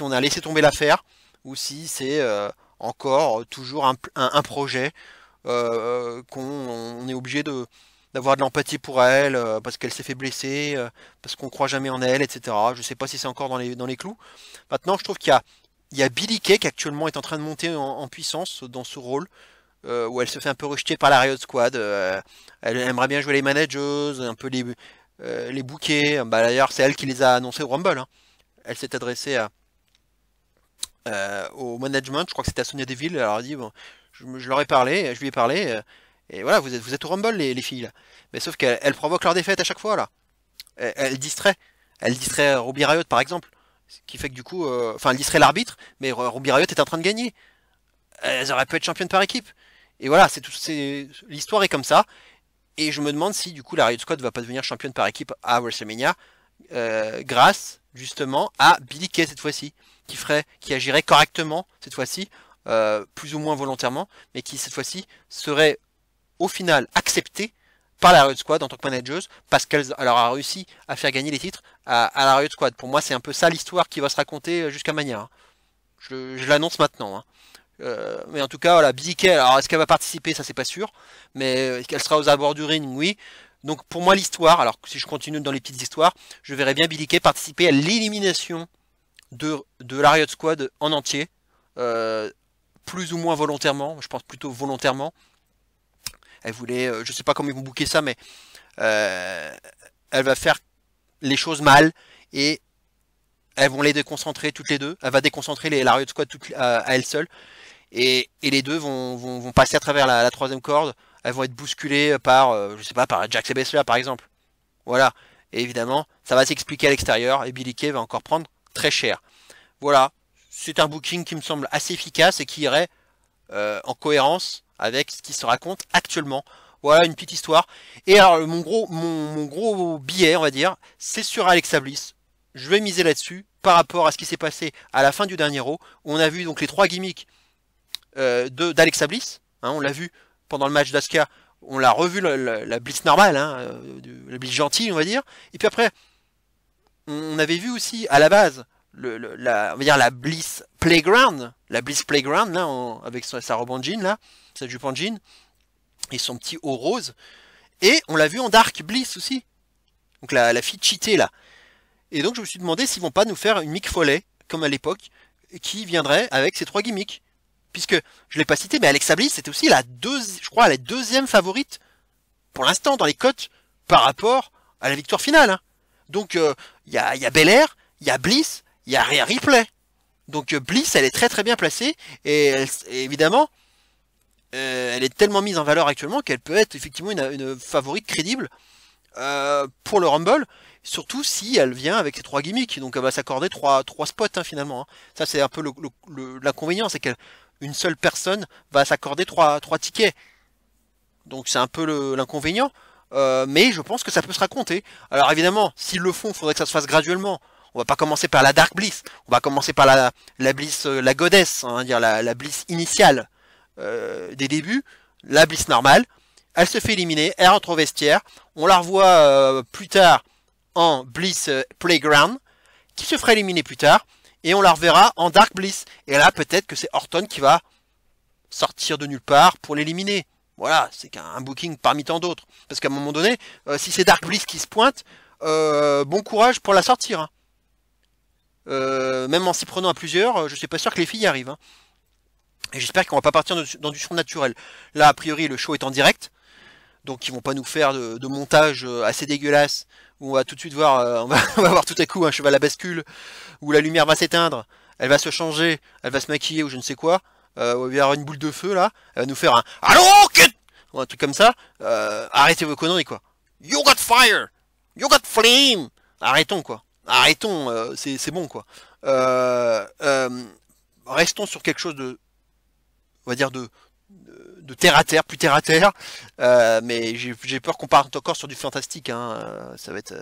on a laissé tomber l'affaire ou si c'est encore toujours un projet qu'on est obligé d'avoir de l'empathie pour elle parce qu'elle s'est fait blesser, parce qu'on croit jamais en elle, etc. Je sais pas si c'est encore dans les clous. Maintenant, je trouve il y a Billie Kay qui actuellement est en train de monter en puissance dans ce rôle. Où elle se fait un peu rejeter par la Riot Squad. Elle aimerait bien jouer les managers, un peu les bouquets. Bah, d'ailleurs, c'est elle qui les a annoncés au Rumble, hein. Elle s'est adressée au management, je crois que c'était à Sonya Deville. Elle leur a dit bon, je leur ai parlé, je lui ai parlé, et voilà, vous êtes au Rumble, les filles. Là. Mais sauf qu'elle provoque leur défaite à chaque fois, là. Elle distrait. Elle distrait Ruby Riot, par exemple. Ce qui fait que du coup, enfin, elle distrait l'arbitre, mais Ruby Riot est en train de gagner. Elles auraient pu être championnes par équipe. Et voilà, l'histoire est comme ça. Et je me demande si du coup la Riot Squad va pas devenir championne par équipe à WrestleMania grâce justement à Billie Kay cette fois-ci, qui agirait correctement cette fois-ci, plus ou moins volontairement, mais qui cette fois-ci serait au final acceptée par la Riot Squad en tant que manager parce qu'elle aura réussi à faire gagner les titres à la Riot Squad. Pour moi, c'est un peu ça l'histoire qui va se raconter jusqu'à Mania, hein. Je l'annonce maintenant, hein. Mais en tout cas, voilà, Billie Kay, alors est-ce qu'elle va participer, ça c'est pas sûr, mais qu'elle sera aux abords du ring, oui. Donc pour moi l'histoire, alors si je continue dans les petites histoires, je verrais bien Billie Kay participer à l'élimination de la Riot Squad en entier, plus ou moins volontairement, je pense plutôt volontairement. Elle voulait, je sais pas comment ils vont booker ça, mais elle va faire les choses mal et elles vont les déconcentrer toutes les deux. Elle va déconcentrer la Riot Squad à elle seule. Et les deux vont passer à travers la troisième corde. Elles vont être bousculées par, je sais pas, par Jax et Bessler par exemple. Voilà. Et évidemment, ça va s'expliquer à l'extérieur et Billie Kay va encore prendre très cher. Voilà. C'est un booking qui me semble assez efficace et qui irait en cohérence avec ce qui se raconte actuellement. Voilà une petite histoire. Et alors mon gros billet, on va dire, c'est sur Alexa Bliss. Je vais miser là-dessus par rapport à ce qui s'est passé à la fin du dernier Raw, où on a vu donc les trois gimmicks d'Alexa Bliss, hein, on l'a vu pendant le match d'Asuka, on l'a revu la Bliss normale, hein, la Bliss gentille on va dire, et puis après on avait vu aussi à la base on va dire la Bliss Playground, là, avec sa robe en jean là, sa jupe en jean et son petit haut rose, et on l'a vu en Dark Bliss aussi, donc la fille cheatée là, et donc je me suis demandé s'ils vont pas nous faire une Mick Foley comme à l'époque, qui viendrait avec ces trois gimmicks. Puisque, je l'ai pas cité, mais Alexa Bliss c'était aussi la deuxième favorite, pour l'instant, dans les cotes, par rapport à la victoire finale, hein. Donc, y a Belair, il y a Bliss, il y a Rhea Ripley. Donc, Bliss, elle est très très bien placée, et évidemment, elle est tellement mise en valeur actuellement qu'elle peut être effectivement une favorite crédible pour le Rumble. Surtout si elle vient avec ses 3 gimmicks, donc elle va s'accorder trois spots hein, finalement. Hein. Ça c'est un peu l'inconvénient, c'est qu'une seule personne va s'accorder trois tickets. Donc c'est un peu l'inconvénient, mais je pense que ça peut se raconter. Alors évidemment, s'ils le font, il faudrait que ça se fasse graduellement. On va pas commencer par la Dark Bliss, on va commencer par la Bliss, la Goddess, hein, dire la Bliss initiale des débuts, la Bliss normale. Elle se fait éliminer, elle rentre au vestiaire, on la revoit plus tard en Bliss Playground, qui se fera éliminer plus tard, et on la reverra en Dark Bliss. Et là, peut-être que c'est Orton qui va sortir de nulle part pour l'éliminer. Voilà, c'est qu'un booking parmi tant d'autres. Parce qu'à un moment donné, si c'est Dark Bliss qui se pointe, bon courage pour la sortir. Hein. Même en s'y prenant à plusieurs, je suis pas sûr que les filles y arrivent. Hein. Et j'espère qu'on va pas partir dans du surnaturel. Là, a priori, le show est en direct. Donc ils vont pas nous faire de montage assez dégueulasse où on va tout de suite voir, on va voir tout à coup un cheval à bascule, où la lumière va s'éteindre, elle va se changer, elle va se maquiller ou je ne sais quoi, il va y avoir une boule de feu là, elle va nous faire un Allô kid ou un truc comme ça, arrêtez vos conneries quoi. You got fire, you got flame, arrêtons quoi, arrêtons, c'est bon quoi. Restons sur quelque chose de, on va dire de terre à terre, plus terre à terre, mais j'ai peur qu'on parte encore sur du fantastique, hein, ça va être,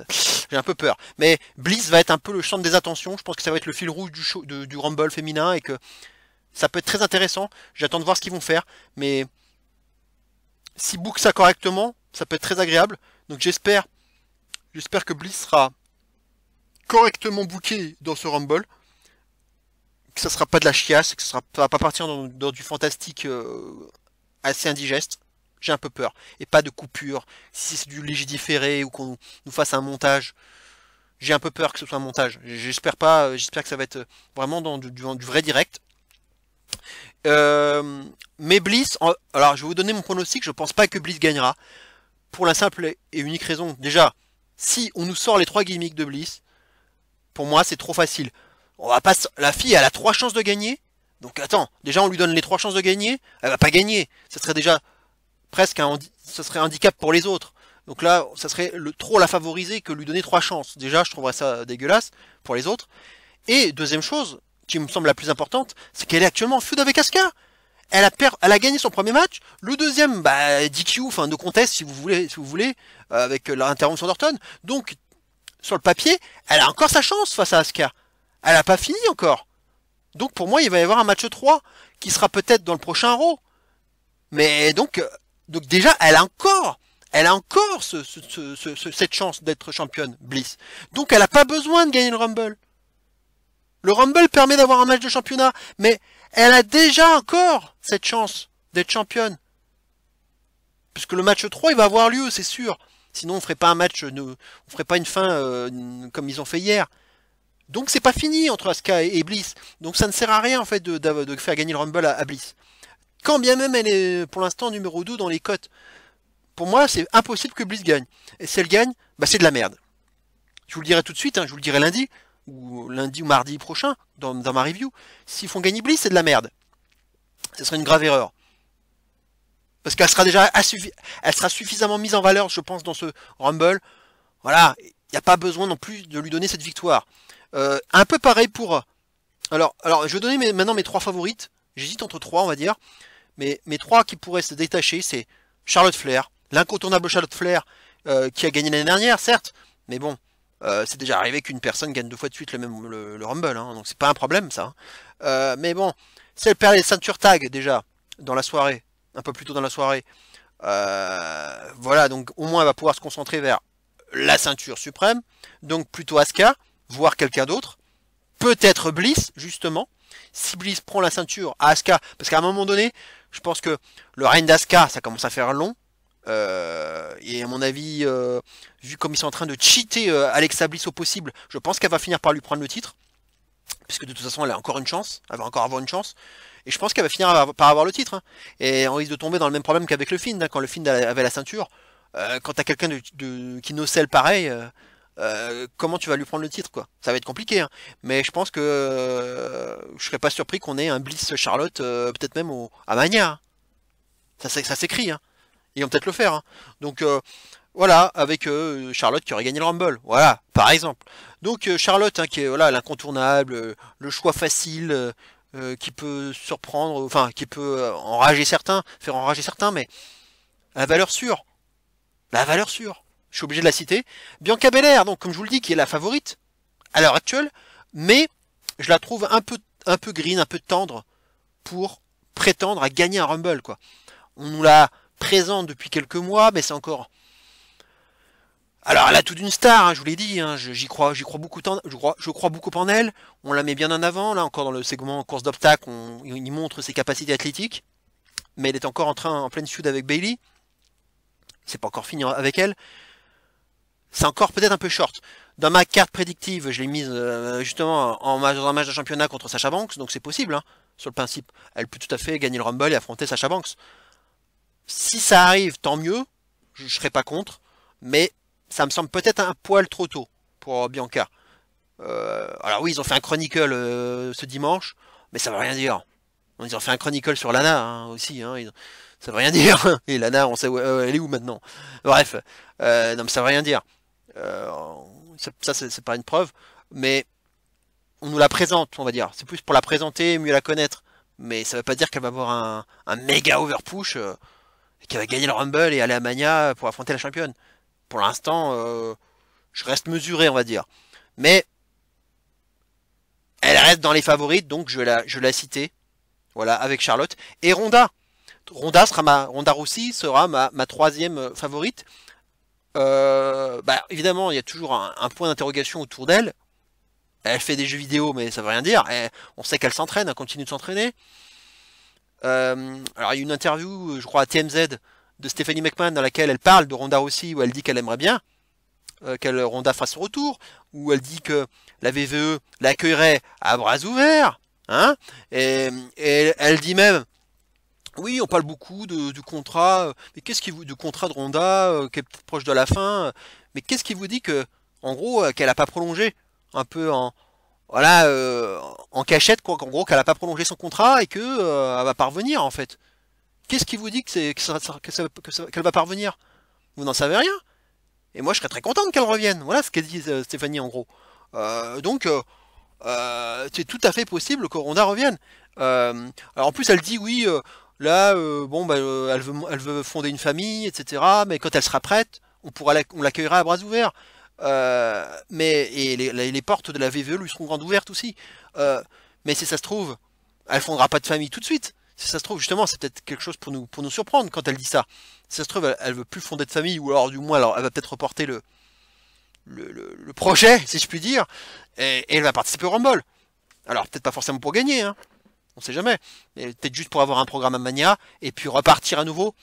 j'ai un peu peur. Mais Bliss va être un peu le centre des attentions, je pense que ça va être le fil rouge du show, du Rumble féminin et que ça peut être très intéressant. J'attends de voir ce qu'ils vont faire, mais si book ça correctement, ça peut être très agréable. Donc j'espère que Bliss sera correctement booké dans ce Rumble, que ça sera pas de la chiasse, que ça va pas partir dans du fantastique. Assez indigeste, j'ai un peu peur. Et pas de coupure. Si c'est du légiféré ou qu'on nous fasse un montage, j'ai un peu peur que ce soit un montage. J'espère pas, j'espère que ça va être vraiment dans du vrai direct. Mais Bliss, alors je vais vous donner mon pronostic, je pense pas que Bliss gagnera. Pour la simple et unique raison, déjà, si on nous sort les 3 gimmicks de Bliss, pour moi c'est trop facile. On va pas, la fille elle a 3 chances de gagner. Donc attends, déjà on lui donne les 3 chances de gagner, elle va pas gagner. Ça serait déjà presque ça serait un handicap pour les autres. Donc là, ça serait trop la favoriser que lui donner 3 chances. Déjà, je trouverais ça dégueulasse pour les autres. Et deuxième chose, qui me semble la plus importante, c'est qu'elle est actuellement en feud avec Asuka. Elle a gagné son premier match. Le deuxième, bah, DQ, enfin, no contest si vous voulez, avec l'intervention d'Orton. Donc, sur le papier, elle a encore sa chance face à Asuka. Elle a pas fini encore. Donc pour moi, il va y avoir un match 3 qui sera peut-être dans le prochain Raw. Mais donc déjà, elle a encore cette chance d'être championne, Bliss. Donc elle n'a pas besoin de gagner le Rumble. Le Rumble permet d'avoir un match de championnat, mais elle a déjà encore cette chance d'être championne. Puisque le match 3, il va avoir lieu, c'est sûr. Sinon, on ferait pas un match, on ferait pas une fin comme ils ont fait hier. Donc c'est pas fini entre Asuka et Bliss. Donc ça ne sert à rien en fait de faire gagner le Rumble à Bliss. Quand bien même elle est pour l'instant numéro 2 dans les cotes. Pour moi c'est impossible que Bliss gagne. Et si elle gagne, bah c'est de la merde. Je vous le dirai tout de suite, hein, je vous le dirai lundi ou mardi prochain dans ma review. S'ils font gagner Bliss, c'est de la merde. Ce serait une grave erreur. Parce qu'elle sera déjà elle sera suffisamment mise en valeur, je pense, dans ce Rumble. Voilà, il n'y a pas besoin non plus de lui donner cette victoire. Un peu pareil pour... Alors je vais donner maintenant mes 3 favorites. J'hésite entre 3 on va dire. Mais mes 3 qui pourraient se détacher, c'est Charlotte Flair. L'incontournable Charlotte Flair qui a gagné l'année dernière, certes. Mais bon, c'est déjà arrivé qu'une personne gagne 2 fois de suite le Rumble. Hein, donc c'est pas un problème ça. Mais bon, si elle perd les ceintures tag déjà dans la soirée, un peu plus tôt dans la soirée. Voilà, donc au moins elle va pouvoir se concentrer vers la ceinture suprême. Donc plutôt Asuka, voire quelqu'un d'autre, peut-être Bliss, justement, si Bliss prend la ceinture à Asuka, parce qu'à un moment donné, je pense que le règne d'Asuka, ça commence à faire long, et à mon avis, vu comme ils sont en train de cheater Alexa Bliss au possible, je pense qu'elle va finir par lui prendre le titre, puisque de toute façon elle a encore une chance, elle va encore avoir une chance, et je pense qu'elle va finir par avoir le titre, hein. Et on risque de tomber dans le même problème qu'avec le Fiend, hein, quand le Fiend avait la ceinture, quand t'as quelqu'un qui nocelle pareil, comment tu vas lui prendre le titre quoi. Ça va être compliqué hein. Mais je pense que je serais pas surpris qu'on ait un Bliss Charlotte peut-être même à Mania. Ça s'écrit hein. Ils vont peut-être le faire hein. Donc Voilà, avec Charlotte qui aurait gagné le Rumble. Voilà, par exemple. Donc Charlotte, hein, qui est voilà l'incontournable, le choix facile, qui peut surprendre, enfin qui peut enrager certains, faire enrager certains, mais la valeur sûre. La valeur sûre. Je suis obligé de la citer. Bianca Belair, donc comme je vous le dis, qui est la favorite à l'heure actuelle, mais je la trouve un peu green, un peu tendre pour prétendre à gagner un Rumble, quoi. On nous la présente depuis quelques mois, mais c'est encore. Alors elle a tout d'une star, hein, je vous l'ai dit, hein, j'y crois beaucoup, je crois beaucoup en elle. On la met bien en avant, là encore dans le segment course d'obstacles, il montre ses capacités athlétiques, mais elle est encore en pleine feud avec Bayley. C'est pas encore fini avec elle. C'est encore peut-être un peu short. Dans ma carte prédictive, je l'ai mise justement dans un match de championnat contre Sasha Banks, donc c'est possible, hein, sur le principe. Elle peut tout à fait gagner le Rumble et affronter Sasha Banks. Si ça arrive, tant mieux, je serai pas contre, mais ça me semble peut-être un poil trop tôt pour Bianca. Alors oui, ils ont fait un Chronicle ce dimanche, mais ça veut rien dire. Ils ont fait un Chronicle sur Lana hein, aussi, hein, ça veut rien dire. Et Lana, on sait où, elle est où maintenant. Bref, non mais ça veut rien dire. Ça c'est pas une preuve, mais on nous la présente, on va dire. C'est plus pour la présenter, mieux la connaître. Mais ça veut pas dire qu'elle va avoir un méga overpush, et qu'elle va gagner le Rumble et aller à Mania pour affronter la championne. Pour l'instant, je reste mesuré, on va dire. Mais elle reste dans les favorites, donc je la citer. Voilà, avec Charlotte. Et Ronda. Ronda Rousey sera ma troisième favorite. Bah, évidemment, il y a toujours un point d'interrogation autour d'elle. Elle fait des jeux vidéo, mais ça veut rien dire. On sait qu'elle s'entraîne, elle continue de s'entraîner. Alors, il y a une interview, je crois, à TMZ de Stephanie McMahon dans laquelle elle parle de Ronda Rousey, où elle dit qu'elle aimerait bien qu'elle Ronda fasse son retour, où elle dit que la VVE l'accueillerait à bras ouverts. Hein, et elle dit même, oui, on parle beaucoup du contrat, mais qu'est-ce qui vous, du contrat de Ronda, qui est peut-être proche de la fin, mais qu'est-ce qui vous dit que, en gros, qu'elle a pas prolongé, un peu en, voilà, en cachette, quoi, qu'en gros, qu'elle a pas prolongé son contrat et que elle va pas revenir, en fait. Qu'est-ce qui vous dit qu'elle va pas revenir? Vous n'en savez rien. Et moi, je serais très contente qu'elle revienne. Voilà ce qu'elle dit Stéphanie, en gros. Donc, c'est tout à fait possible que Ronda revienne. Alors en plus elle dit oui, là bon bah, elle veut fonder une famille, etc. Mais quand elle sera prête, on l'accueillera à bras ouverts. Mais et les portes de la VVE lui seront grandes ouvertes aussi. Mais si ça se trouve, elle fondera pas de famille tout de suite. Si ça se trouve justement, c'est peut-être quelque chose pour nous surprendre quand elle dit ça. Si ça se trouve, elle veut plus fonder de famille, ou alors du moins, alors elle va peut-être reporter le projet, si je puis dire, et elle va participer au Rumble. Alors peut-être pas forcément pour gagner, hein, on sait jamais, mais peut-être juste pour avoir un programme à Mania, et puis repartir à nouveau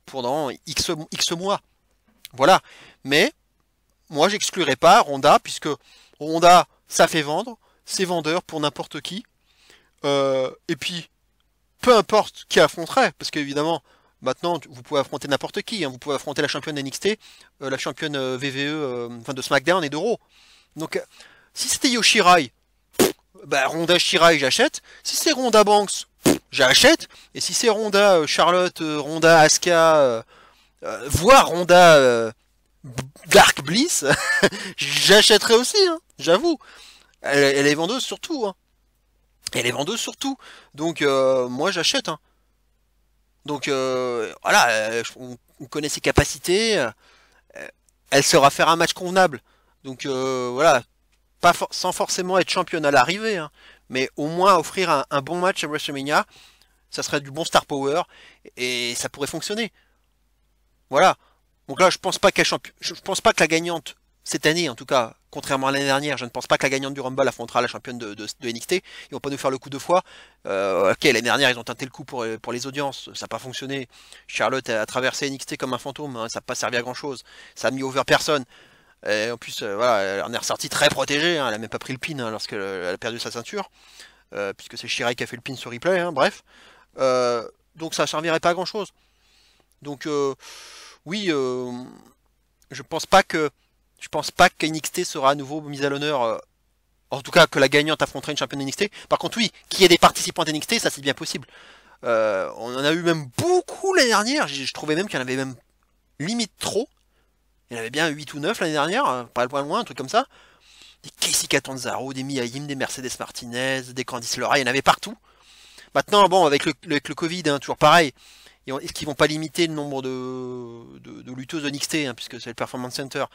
pendant X mois. Voilà. Mais moi j'exclurai pas Ronda, puisque Ronda, ça fait vendre, c'est vendeur pour n'importe qui. Et puis, peu importe qui affronterait, parce qu'évidemment, maintenant, vous pouvez affronter n'importe qui. Hein. Vous pouvez affronter la championne NXT, la championne VVE, enfin de SmackDown et de Raw. Donc, si c'était Yoshirai, bah, Ronda Shirai, j'achète. Si c'est Ronda Banks, j'achète. Et si c'est Ronda Charlotte, Ronda Asuka, voire Ronda Dark Bliss, j'achèterai aussi, hein, j'avoue. Elle est vendeuse surtout. Hein. Elle est vendeuse surtout. Donc, moi, j'achète. Hein. Donc voilà, on connaît ses capacités, elle saura faire un match convenable. Donc voilà, sans forcément être championne à l'arrivée, hein, mais au moins offrir un bon match à WrestleMania, ça serait du bon star power et ça pourrait fonctionner. Voilà. Donc là, je pense pas je pense pas que la gagnante cette année, en tout cas, contrairement à l'année dernière, je ne pense pas que la gagnante du Rumble affrontera la championne de NXT. Ils vont pas nous faire le coup deux fois. Ok, l'année dernière, ils ont tenté le coup pour les audiences. Ça n'a pas fonctionné. Charlotte a traversé NXT comme un fantôme. Hein, ça n'a pas servi à grand chose. Ça a mis over personne. Et en plus, voilà, elle en est ressortie très protégée. Hein, elle a même pas pris le pin hein, lorsqu'elle a perdu sa ceinture. Puisque c'est Shirai qui a fait le pin sur replay. Hein, bref. Donc ça ne servirait pas à grand chose. Donc, oui, je pense pas que. Je pense pas que NXT sera à nouveau mise à l'honneur. En tout cas, que la gagnante affronterait une championne NXT. Par contre, oui, qu'il y ait des participants d'NXT, ça c'est bien possible. On en a eu même beaucoup l'année dernière. Je trouvais même qu'il y en avait même limite trop. Il y en avait bien 8 ou 9 l'année dernière, pas loin, un truc comme ça. Des Casey Catanzaro, des Miyahim, des Mercedes Martinez, des Candice LeRae, il y en avait partout. Maintenant, bon, avec le Covid, hein, toujours pareil. Est-ce qu'ils vont pas limiter le nombre de lutteuses de NXT, hein, puisque c'est le Performance Center.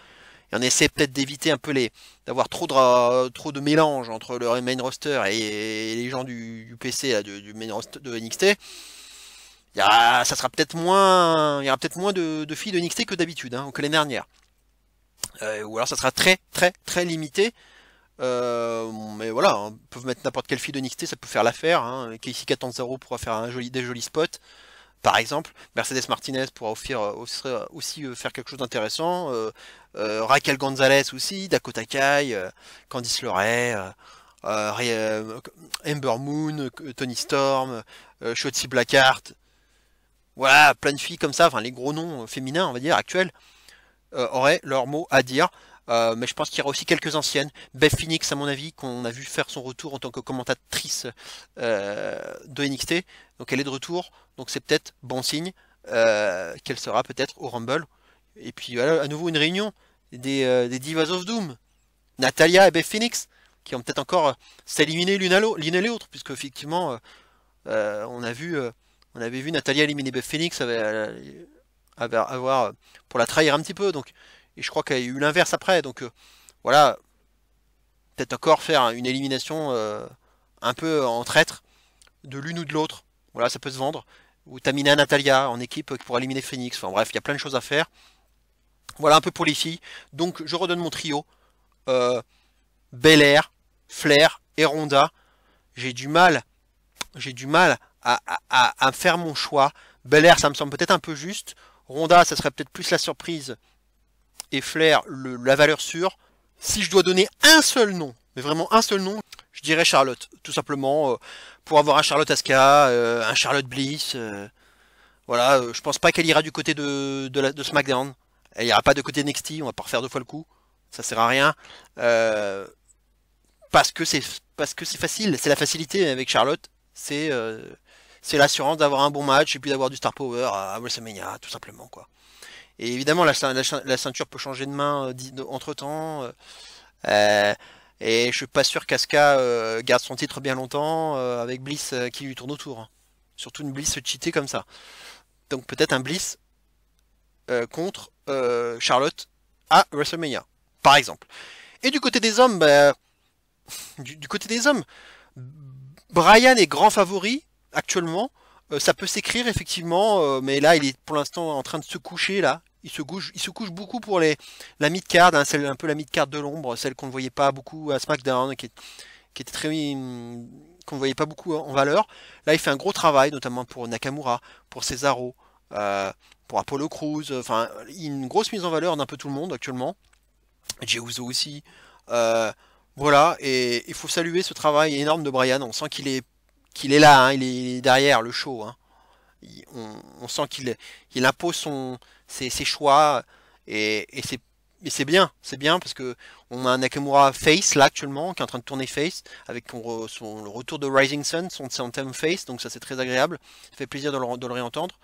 Et on essaie peut-être d'éviter un peu d'avoir trop de mélange entre le main roster et les gens du PC, là, du main roster de NXT. Ça sera peut-être moins, il y aura peut-être moins de filles de NXT que d'habitude, hein, ou que l'année dernière. Ou alors ça sera très très très limité. Mais voilà, hein, peuvent mettre n'importe quelle fille de NXT, ça peut faire l'affaire. Hein. Casey Catanzaro pourra faire des jolis spots, par exemple. Mercedes Martinez pourra aussi faire quelque chose d'intéressant. Raquel Gonzalez aussi, Dakota Kai, Candice LeRae, Ember Moon, Tony Storm, Shotzi Blackheart. Voilà, plein de filles comme ça, enfin les gros noms féminins, on va dire, actuels, auraient leur mot à dire. Mais je pense qu'il y aura aussi quelques anciennes. Beth Phoenix, à mon avis, qu'on a vu faire son retour en tant que commentatrice de NXT. Donc elle est de retour. Donc c'est peut-être bon signe qu'elle sera peut-être au Rumble. Et puis voilà, à nouveau une réunion des Divas of Doom. Natalia et Beth Phoenix, qui vont peut-être encore s'éliminer l'une et l'autre, puisque effectivement, on avait vu Natalia éliminer Beth Phoenix pour la trahir un petit peu. Donc, et je crois qu'il y a eu l'inverse après. Donc voilà, peut-être encore faire une élimination un peu en traître de l'une ou de l'autre. Voilà, ça peut se vendre. Ou Tamina Natalia en équipe pour éliminer Phoenix. Enfin bref, il y a plein de choses à faire. Voilà un peu pour les filles. Donc je redonne mon trio. Belair, Flair et Ronda. J'ai du mal à faire mon choix. Belair, ça me semble peut-être un peu juste. Ronda, ça serait peut-être plus la surprise. Et Flair, la valeur sûre. Si je dois donner un seul nom, mais vraiment un seul nom, je dirais Charlotte. Tout simplement pour avoir un Charlotte Asuka, un Charlotte Bliss. Voilà, je pense pas qu'elle ira du côté de SmackDown. Elle ira pas de côté NXT, on va pas refaire deux fois le coup. Ça sert à rien. Parce que c'est facile, c'est la facilité avec Charlotte. C'est l'assurance d'avoir un bon match et puis d'avoir du star power à WrestleMania, tout simplement quoi. Et évidemment la ceinture peut changer de main entre temps. Et je suis pas sûr qu'Asuka garde son titre bien longtemps avec Bliss qui lui tourne autour. Hein. Surtout une Bliss cheatée comme ça. Donc peut-être un Bliss contre Charlotte à WrestleMania, par exemple. Et du côté des hommes, du côté des hommes, Bryan est grand favori actuellement. Ça peut s'écrire effectivement, mais là il est pour l'instant en train de se coucher là. Il se couche beaucoup pour la mid-card, hein, celle un peu la mid-card de l'ombre, celle qu'on ne voyait pas beaucoup à SmackDown, qui était très qu'on ne voyait pas beaucoup en valeur. Là il fait un gros travail, notamment pour Nakamura, pour Cesaro, pour Apollo Crews, enfin une grosse mise en valeur d'un peu tout le monde actuellement. Jey Uso aussi. Voilà, et il faut saluer ce travail énorme de Bryan. On sent qu'il est là, hein, il est derrière le show. Hein. On sent qu'il impose ses choix et c'est bien, parce que on a un Nakamura face là actuellement qui est en train de tourner face avec le retour de Rising Sun, son thème face, donc ça c'est très agréable. Ça fait plaisir de le réentendre.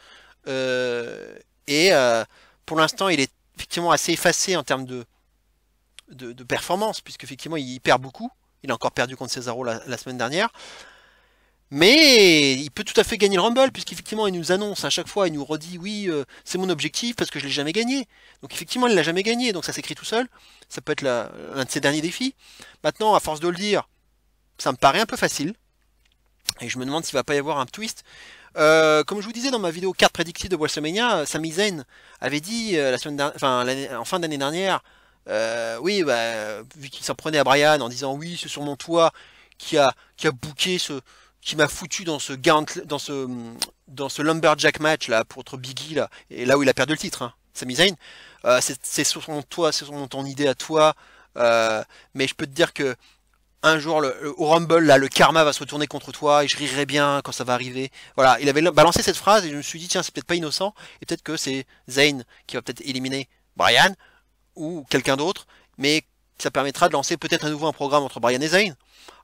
Pour l'instant, il est effectivement assez effacé en termes de performance, puisque effectivement il perd beaucoup. Il a encore perdu contre Cesaro la semaine dernière. Mais il peut tout à fait gagner le Rumble, puisqu'effectivement il nous annonce à chaque fois, il nous redit oui, c'est mon objectif parce que je l'ai jamais gagné. Donc effectivement il l'a jamais gagné, donc ça s'écrit tout seul. Ça peut être l'un de ses derniers défis. Maintenant, à force de le dire, ça me paraît un peu facile. Et je me demande s'il va pas y avoir un twist. Comme je vous disais dans ma vidéo carte prédictive de WrestleMania, Sami Zayn avait dit en fin d'année dernière, oui, vu qu'il s'en prenait à Bryan en disant oui, c'est sûrement toi qui a booké qui m'a foutu dans ce lumberjack match là contre Biggie là, et là où il a perdu le titre, hein, Sami Zayn. C'est sûrement toi, c'est sûrement ton idée à toi, mais je peux te dire que un jour au Rumble là, le karma va se retourner contre toi et je rirai bien quand ça va arriver. Voilà, il avait balancé cette phrase et je me suis dit tiens, c'est peut-être pas innocent et peut-être que c'est Zayn qui va peut-être éliminer Bryan ou quelqu'un d'autre, mais ça permettra de lancer peut-être à nouveau un programme entre Bryan et Zayn.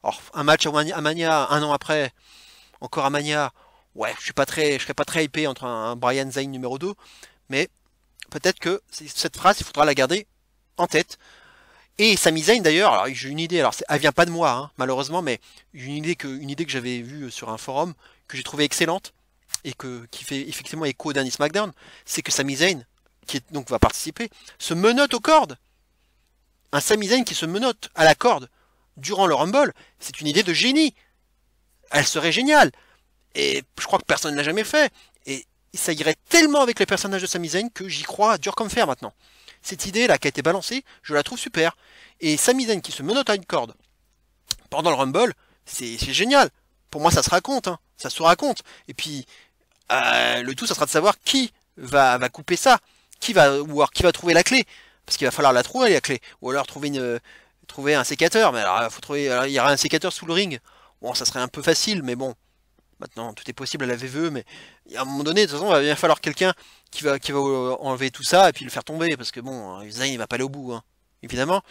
Alors un match à Mania un an après, encore à Mania, ouais, je serais pas très hypé entre un Bryan Zayn numéro 2, mais peut-être que cette phrase, il faudra la garder en tête. Et Sami Zayn d'ailleurs, alors j'ai une idée, alors elle vient pas de moi, hein, malheureusement, mais j'ai une idée que j'avais vue sur un forum, que j'ai trouvé excellente, et qui fait effectivement écho au dernier SmackDown, c'est que Sami Zayn, donc va participer, se menotte aux cordes. Un Sami Zayn qui se menotte à la corde durant le Rumble, c'est une idée de génie. Elle serait géniale. Et je crois que personne ne l'a jamais fait. Et ça irait tellement avec les personnages de Sami Zayn que j'y crois dur comme fer maintenant. Cette idée là qui a été balancée, je la trouve super. Et Sami Zayn qui se menotte à une corde pendant le Rumble, c'est génial. Pour moi ça se raconte, hein. Ça se raconte. Et puis le tout ça sera de savoir qui va couper ça, qui va trouver la clé. Parce qu'il va falloir la trouver la clé. Ou alors trouver un sécateur. Mais alors il y aura un sécateur sous le ring. Bon ça serait un peu facile, mais bon. Maintenant, tout est possible à la VVE, mais à un moment donné, de toute façon, il va bien falloir quelqu'un qui va enlever tout ça et puis le faire tomber, parce que bon, Zayn, il va pas aller au bout, hein, évidemment.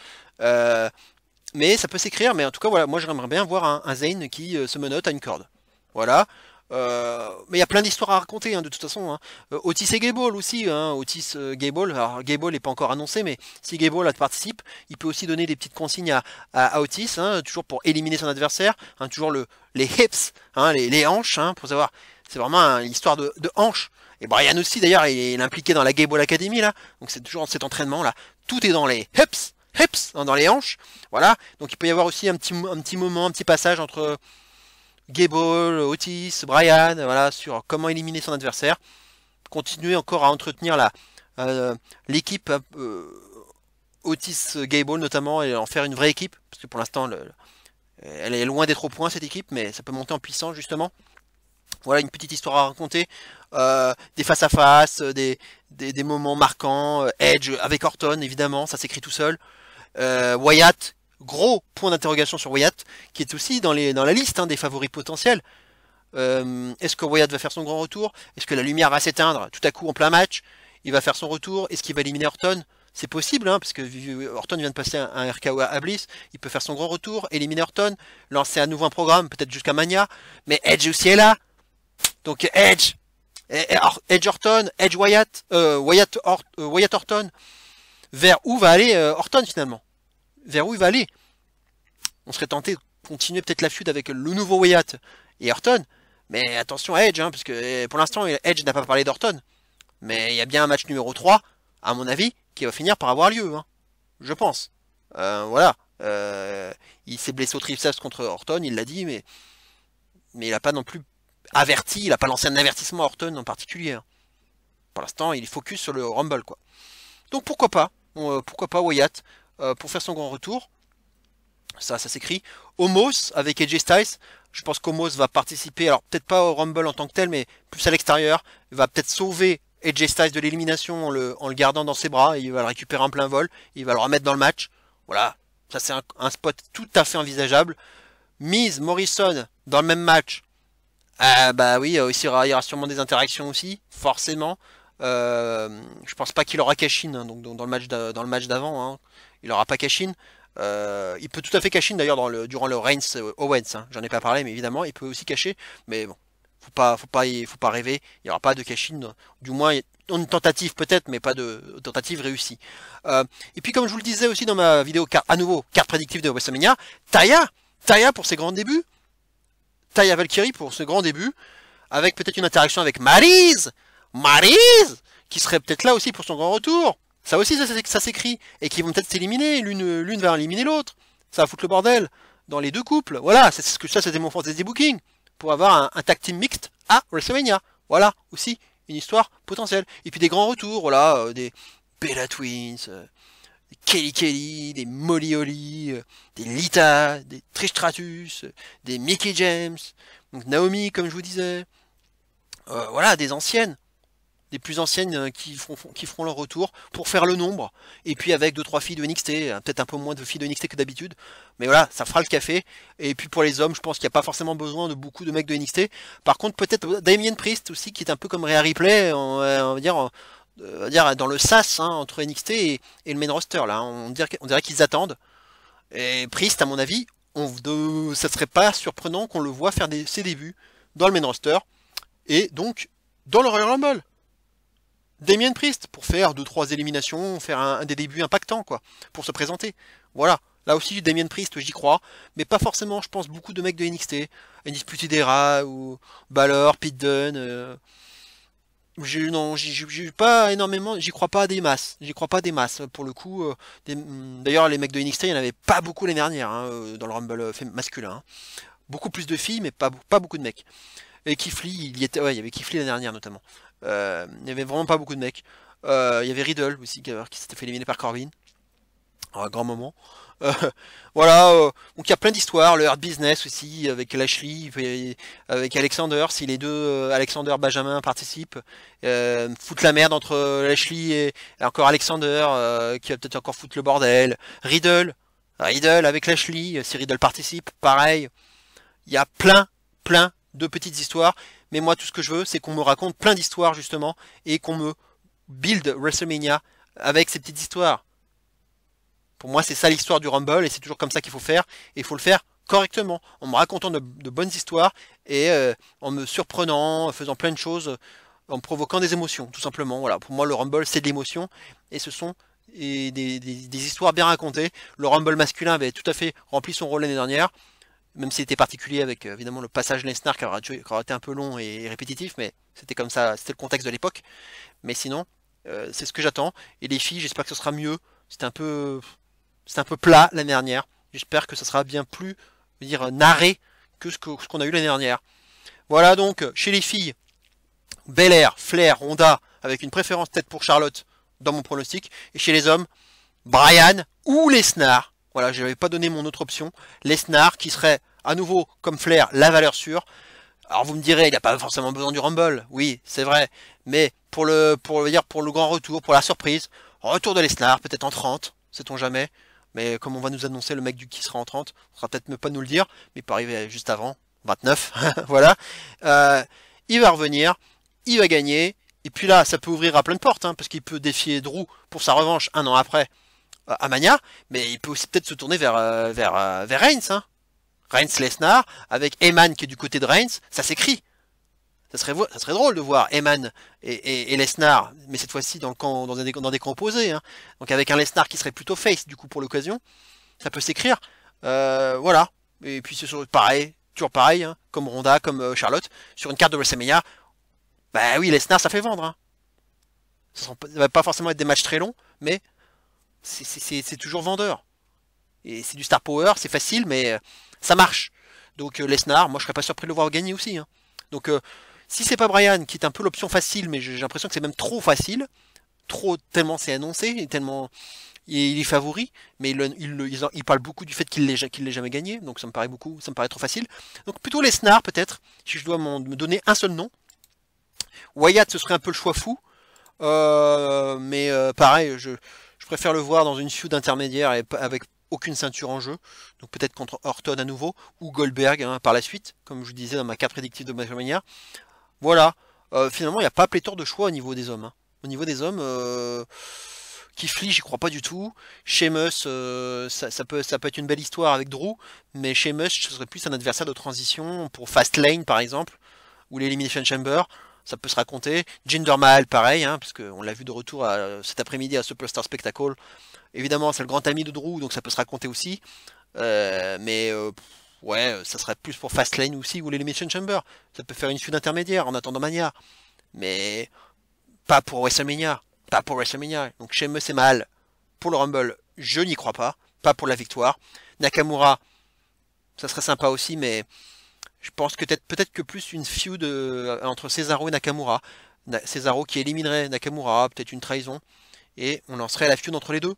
Mais ça peut s'écrire, mais en tout cas, voilà, moi j'aimerais bien voir un Zayn qui se menotte à une corde. Voilà. Mais il y a plein d'histoires à raconter, hein, de toute façon. Hein. Otis et Gable aussi, hein, Otis, Gable. Alors Gable n'est pas encore annoncé, mais si Gable participe, il peut aussi donner des petites consignes à Otis, hein, toujours pour éliminer son adversaire, hein, toujours les hips, hein, les hanches, hein, pour savoir. C'est vraiment une histoire de hanches. Et Brian aussi, d'ailleurs, il est impliqué dans la Gable Academy là, donc c'est toujours cet entraînement là. Tout est dans les hips, hein, dans les hanches. Voilà. Donc il peut y avoir aussi un petit moment, un petit passage entre Gable, Otis, Brian, voilà, sur comment éliminer son adversaire. Continuer encore à entretenir l'équipe Otis Gable notamment et en faire une vraie équipe. Parce que pour l'instant, elle est loin d'être au point cette équipe, mais ça peut monter en puissance justement. Voilà une petite histoire à raconter. Des face-à-face, des moments marquants. Edge avec Orton, évidemment, ça s'écrit tout seul. Wyatt. Gros point d'interrogation sur Wyatt, qui est aussi dans la liste, hein, des favoris potentiels. Est-ce que Wyatt va faire son grand retour? Est-ce que la lumière va s'éteindre tout à coup en plein match? Il va faire son retour? Est-ce qu'il va éliminer Orton? C'est possible, hein, parce que Orton vient de passer un RKO à Bliss. Il peut faire son grand retour, éliminer Orton, lancer à nouveau un programme, peut-être jusqu'à Mania. Mais Edge aussi est là. Donc Edge Orton, Edge Wyatt, Wyatt Orton. Vers où va aller Orton finalement? Vers où il va aller? On serait tenté de continuer peut-être la feud avec le nouveau Wyatt et Orton, mais attention à Edge, hein, parce que pour l'instant Edge n'a pas parlé d'Orton, mais il y a bien un match numéro 3, à mon avis, qui va finir par avoir lieu, hein, je pense. Voilà, il s'est blessé au triceps contre Orton, il l'a dit, mais il n'a pas non plus averti, il n'a pas lancé un avertissement à Orton en particulier. Hein. Pour l'instant, il est focus sur le Rumble, quoi. Donc pourquoi pas Wyatt pour faire son grand retour. Ça s'écrit. Omos avec AJ Styles. Je pense qu'Omos va participer, alors peut-être pas au Rumble en tant que tel, mais plus à l'extérieur. Il va peut-être sauver AJ Styles de l'élimination en le gardant dans ses bras. Et il va le récupérer en plein vol. Il va le remettre dans le match. Voilà. Ça c'est un spot tout à fait envisageable. Miz, Morrison dans le même match. Bah oui, il y aura sûrement des interactions aussi, forcément. Je pense pas qu'il aura cash-in, hein, donc dans le match d'avant. Hein. Il n'aura pas cash-in. Il peut tout à fait cash-in d'ailleurs durant le Reigns Owens. Hein. J'en ai pas parlé, mais évidemment, il peut aussi cacher. Mais bon, faut pas rêver. Il n'y aura pas de cash-in. Du moins, une tentative peut-être, mais pas de tentative réussie. Et puis, comme je vous le disais aussi dans ma vidéo, à nouveau, carte prédictive de WrestleMania, Taya pour ses grands débuts. Taya Valkyrie pour ce grand début. Avec peut-être une interaction avec Maryse, qui serait peut-être là aussi pour son grand retour. Ça aussi, ça s'écrit. Et qui vont peut-être s'éliminer. L'une va éliminer l'autre. Ça va foutre le bordel dans les deux couples. Voilà, c'était mon fantasy booking. Pour avoir un tag team mixte à WrestleMania. Voilà, aussi une histoire potentielle. Et puis des grands retours, voilà, des Bella Twins, des Kelly, des Molly Holly, des Lita, des Trish Stratus, des Mickey James, donc Naomi, comme je vous disais. Voilà, des anciennes. Des plus anciennes qui feront leur retour pour faire le nombre. Et puis avec 2-3 filles de NXT, peut-être un peu moins de filles de NXT que d'habitude. Mais voilà, ça fera le café. Et puis pour les hommes, je pense qu'il n'y a pas forcément besoin de beaucoup de mecs de NXT. Par contre, peut-être Damien Priest aussi, qui est un peu comme Rhea Ripley, on va dire dans le sas hein, entre NXT et le main roster. Là, on dirait qu'ils attendent. Et Priest, à mon avis, ça serait pas surprenant qu'on le voit faire ses débuts dans le main roster. Et donc, dans le Royal Rumble. Damien Priest pour faire 2-3 éliminations, faire un des débuts impactants, quoi, pour se présenter. Voilà. Là aussi, Damien Priest, j'y crois, mais pas forcément, je pense, beaucoup de mecs de NXT. Undisputed Era ou Balor, Pete Dunne. Non, j'y pas énormément, j'y crois pas des masses. J'y crois pas des masses, pour le coup. D'ailleurs, les mecs de NXT, il n'y en avait pas beaucoup l'année dernière, hein, dans le Rumble masculin. Hein. Beaucoup plus de filles, mais pas beaucoup de mecs. Et Keith Lee, il y avait Keith Lee l'année dernière notamment. Il n'y avait vraiment pas beaucoup de mecs. Il y avait Riddle aussi qui s'était fait éliminer par Corbin. Un grand moment. Euh, voilà, donc il y a plein d'histoires, le Hurt Business aussi, avec Lashley, avec Alexander, si les deux Alexander Benjamin participent, foutre la merde entre Lashley et encore Alexander, qui va peut-être encore foutre le bordel. Riddle avec Lashley, si Riddle participe, pareil. Il y a plein de petites histoires, mais moi tout ce que je veux, c'est qu'on me raconte plein d'histoires justement, et qu'on me build WrestleMania avec ces petites histoires. Pour moi, c'est ça l'histoire du Rumble, et c'est toujours comme ça qu'il faut faire, et il faut le faire correctement, en me racontant de bonnes histoires, et en me surprenant, en faisant plein de choses, en me provoquant des émotions, tout simplement. Voilà, pour moi, le Rumble, c'est de l'émotion, et ce sont des histoires bien racontées. Le Rumble masculin avait tout à fait rempli son rôle l'année dernière, même s'il était particulier avec évidemment le passage Lesnar qui aura été un peu long et répétitif, mais c'était comme ça, c'était le contexte de l'époque. Mais sinon, c'est ce que j'attends. Et les filles, j'espère que ce sera mieux. C'était un peu plat l'année dernière. J'espère que ça sera bien plus, je veux dire, narré que ce qu'on a eu l'année dernière. Voilà donc, chez les filles, Belair, Flair, Ronda, avec une préférence peut-être pour Charlotte dans mon pronostic. Et chez les hommes, Bryan ou Lesnar. Voilà, je n'avais pas donné mon autre option. Lesnar qui serait à nouveau, comme Flair, la valeur sûre. Alors vous me direz, il n'a pas forcément besoin du Rumble. Oui, c'est vrai. Mais pour le grand retour, pour la surprise, retour de Lesnar, peut-être en 30, sait-on jamais. Mais comme on va nous annoncer le mec qui sera en 30, on sera peut-être pas nous le dire, mais il peut arriver juste avant, 29, voilà. Il va revenir, il va gagner, et puis là, ça peut ouvrir à plein de portes, hein, parce qu'il peut défier Drew pour sa revanche un an après à Mania, mais il peut aussi peut-être se tourner vers Reigns, hein. Reigns-Lesnar, avec Heyman qui est du côté de Reigns, ça s'écrit. Ça serait drôle de voir Heyman et Lesnar, mais cette fois-ci dans des camps opposés. Hein. Donc avec un Lesnar qui serait plutôt face du coup pour l'occasion, ça peut s'écrire. Voilà. Et puis c'est pareil, toujours pareil, hein, comme Ronda, comme Charlotte, sur une carte de WrestleMania. Bah oui, Lesnar ça fait vendre. Hein. Ça va pas forcément être des matchs très longs, mais c'est toujours vendeur. Et c'est du star power, c'est facile, mais ça marche. Donc Lesnar, moi je serais pas surpris de le voir gagner aussi. Hein. Donc si c'est pas Bryan, qui est un peu l'option facile, mais j'ai l'impression que c'est même trop facile, tellement c'est annoncé, et tellement il est favori, mais il parle beaucoup du fait qu'il l'ait jamais gagné, donc ça me paraît trop facile. Donc plutôt Lesnar peut-être, si je dois me donner un seul nom. Wyatt ce serait un peu le choix fou, mais pareil, je préfère le voir dans une feud intermédiaire et avec aucune ceinture en jeu, donc peut-être contre Orton à nouveau, ou Goldberg hein, par la suite, comme je vous disais dans ma carte prédictive de WrestleMania. Voilà, finalement il n'y a pas pléthore de choix au niveau des hommes. Hein. Au niveau des hommes, Keith Lee, j'y crois pas du tout. Sheamus, ça peut être une belle histoire avec Drew, mais Sheamus, ce serait plus un adversaire de transition pour Fastlane par exemple, ou l'Elimination Chamber. Ça peut se raconter. Jinder Mahal, pareil, hein, parce qu'on l'a vu de retour cet après-midi à Superstar Spectacle. Évidemment, c'est le grand ami de Drew, donc ça peut se raconter aussi. Ouais, ça serait plus pour Fastlane aussi, ou l'Elimination Chamber. Ça peut faire une feud intermédiaire en attendant Mania. Mais pas pour WrestleMania. Pas pour WrestleMania. Donc Sheamus et Mahal, pour le Rumble, je n'y crois pas. Pas pour la victoire. Nakamura, ça serait sympa aussi, mais je pense que peut-être que plus une feud entre Cesaro et Nakamura. Cesaro qui éliminerait Nakamura, peut-être une trahison. Et on lancerait la feud entre les deux.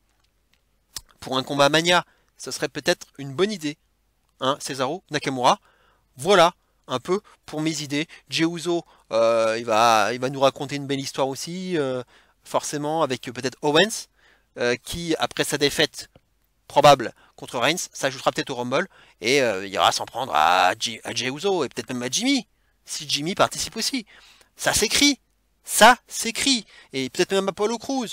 Pour un combat Mania, ça serait peut-être une bonne idée. Hein, Cesaro, Nakamura. Voilà, un peu pour mes idées. Jey Uso, il va nous raconter une belle histoire aussi. Forcément, avec peut-être Owens, qui, après sa défaite probable contre Reigns, s'ajoutera peut-être au Rumble. Et il ira s'en prendre à Jey Uso, et peut-être même à Jimmy. Si Jimmy participe aussi. Ça s'écrit. Ça s'écrit. Et peut-être même Apollo Crews.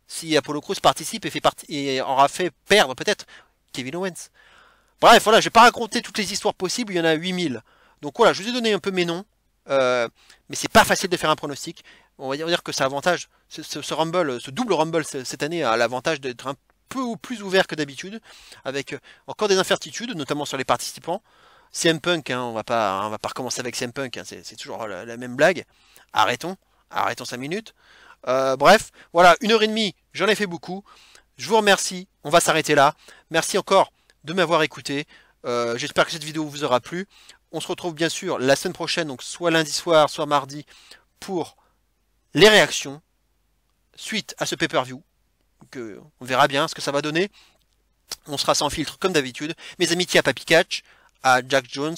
Si Apollo Crews participe et aura fait perdre peut-être Kevin Owens. Bref, voilà, je vais pas raconter toutes les histoires possibles, il y en a 8000. Donc voilà, je vous ai donné un peu mes noms. mais c'est pas facile de faire un pronostic. On va dire que ça avantage, ce Rumble, ce double Rumble cette année a l'avantage d'être un peu plus ouvert que d'habitude, avec encore des incertitudes, notamment sur les participants. CM Punk, hein, on va pas recommencer avec CM Punk, hein, c'est toujours la même blague. Arrêtons 5 minutes. Bref, voilà, 1h30, j'en ai fait beaucoup. Je vous remercie, on va s'arrêter là. Merci encore de m'avoir écouté. J'espère que cette vidéo vous aura plu. On se retrouve bien sûr la semaine prochaine, donc soit lundi soir, soit mardi, pour les réactions suite à ce pay-per-view. On verra bien ce que ça va donner. On sera sans filtre comme d'habitude. Mes amitiés à Papy Catch, à Jack Jones,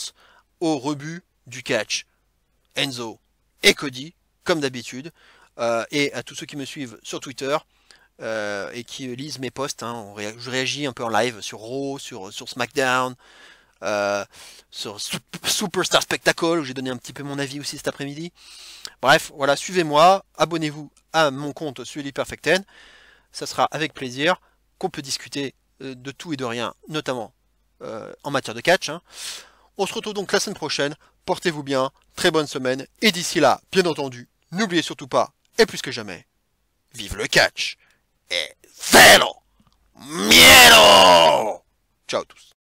au rebut du catch, Enzo et Cody, comme d'habitude, et à tous ceux qui me suivent sur Twitter et qui lisent mes posts. Hein. Je réagis un peu en live sur Raw, sur SmackDown, sur Superstar Spectacle, où j'ai donné un petit peu mon avis aussi cet après-midi. Bref, voilà, suivez-moi, abonnez-vous à mon compte Sully Perfect 10. Ça sera avec plaisir qu'on peut discuter de tout et de rien, notamment en matière de catch. Hein. On se retrouve donc la semaine prochaine. Portez-vous bien, très bonne semaine. Et d'ici là, bien entendu, n'oubliez surtout pas, et plus que jamais, vive le catch et zéro miedo. Ciao à tous.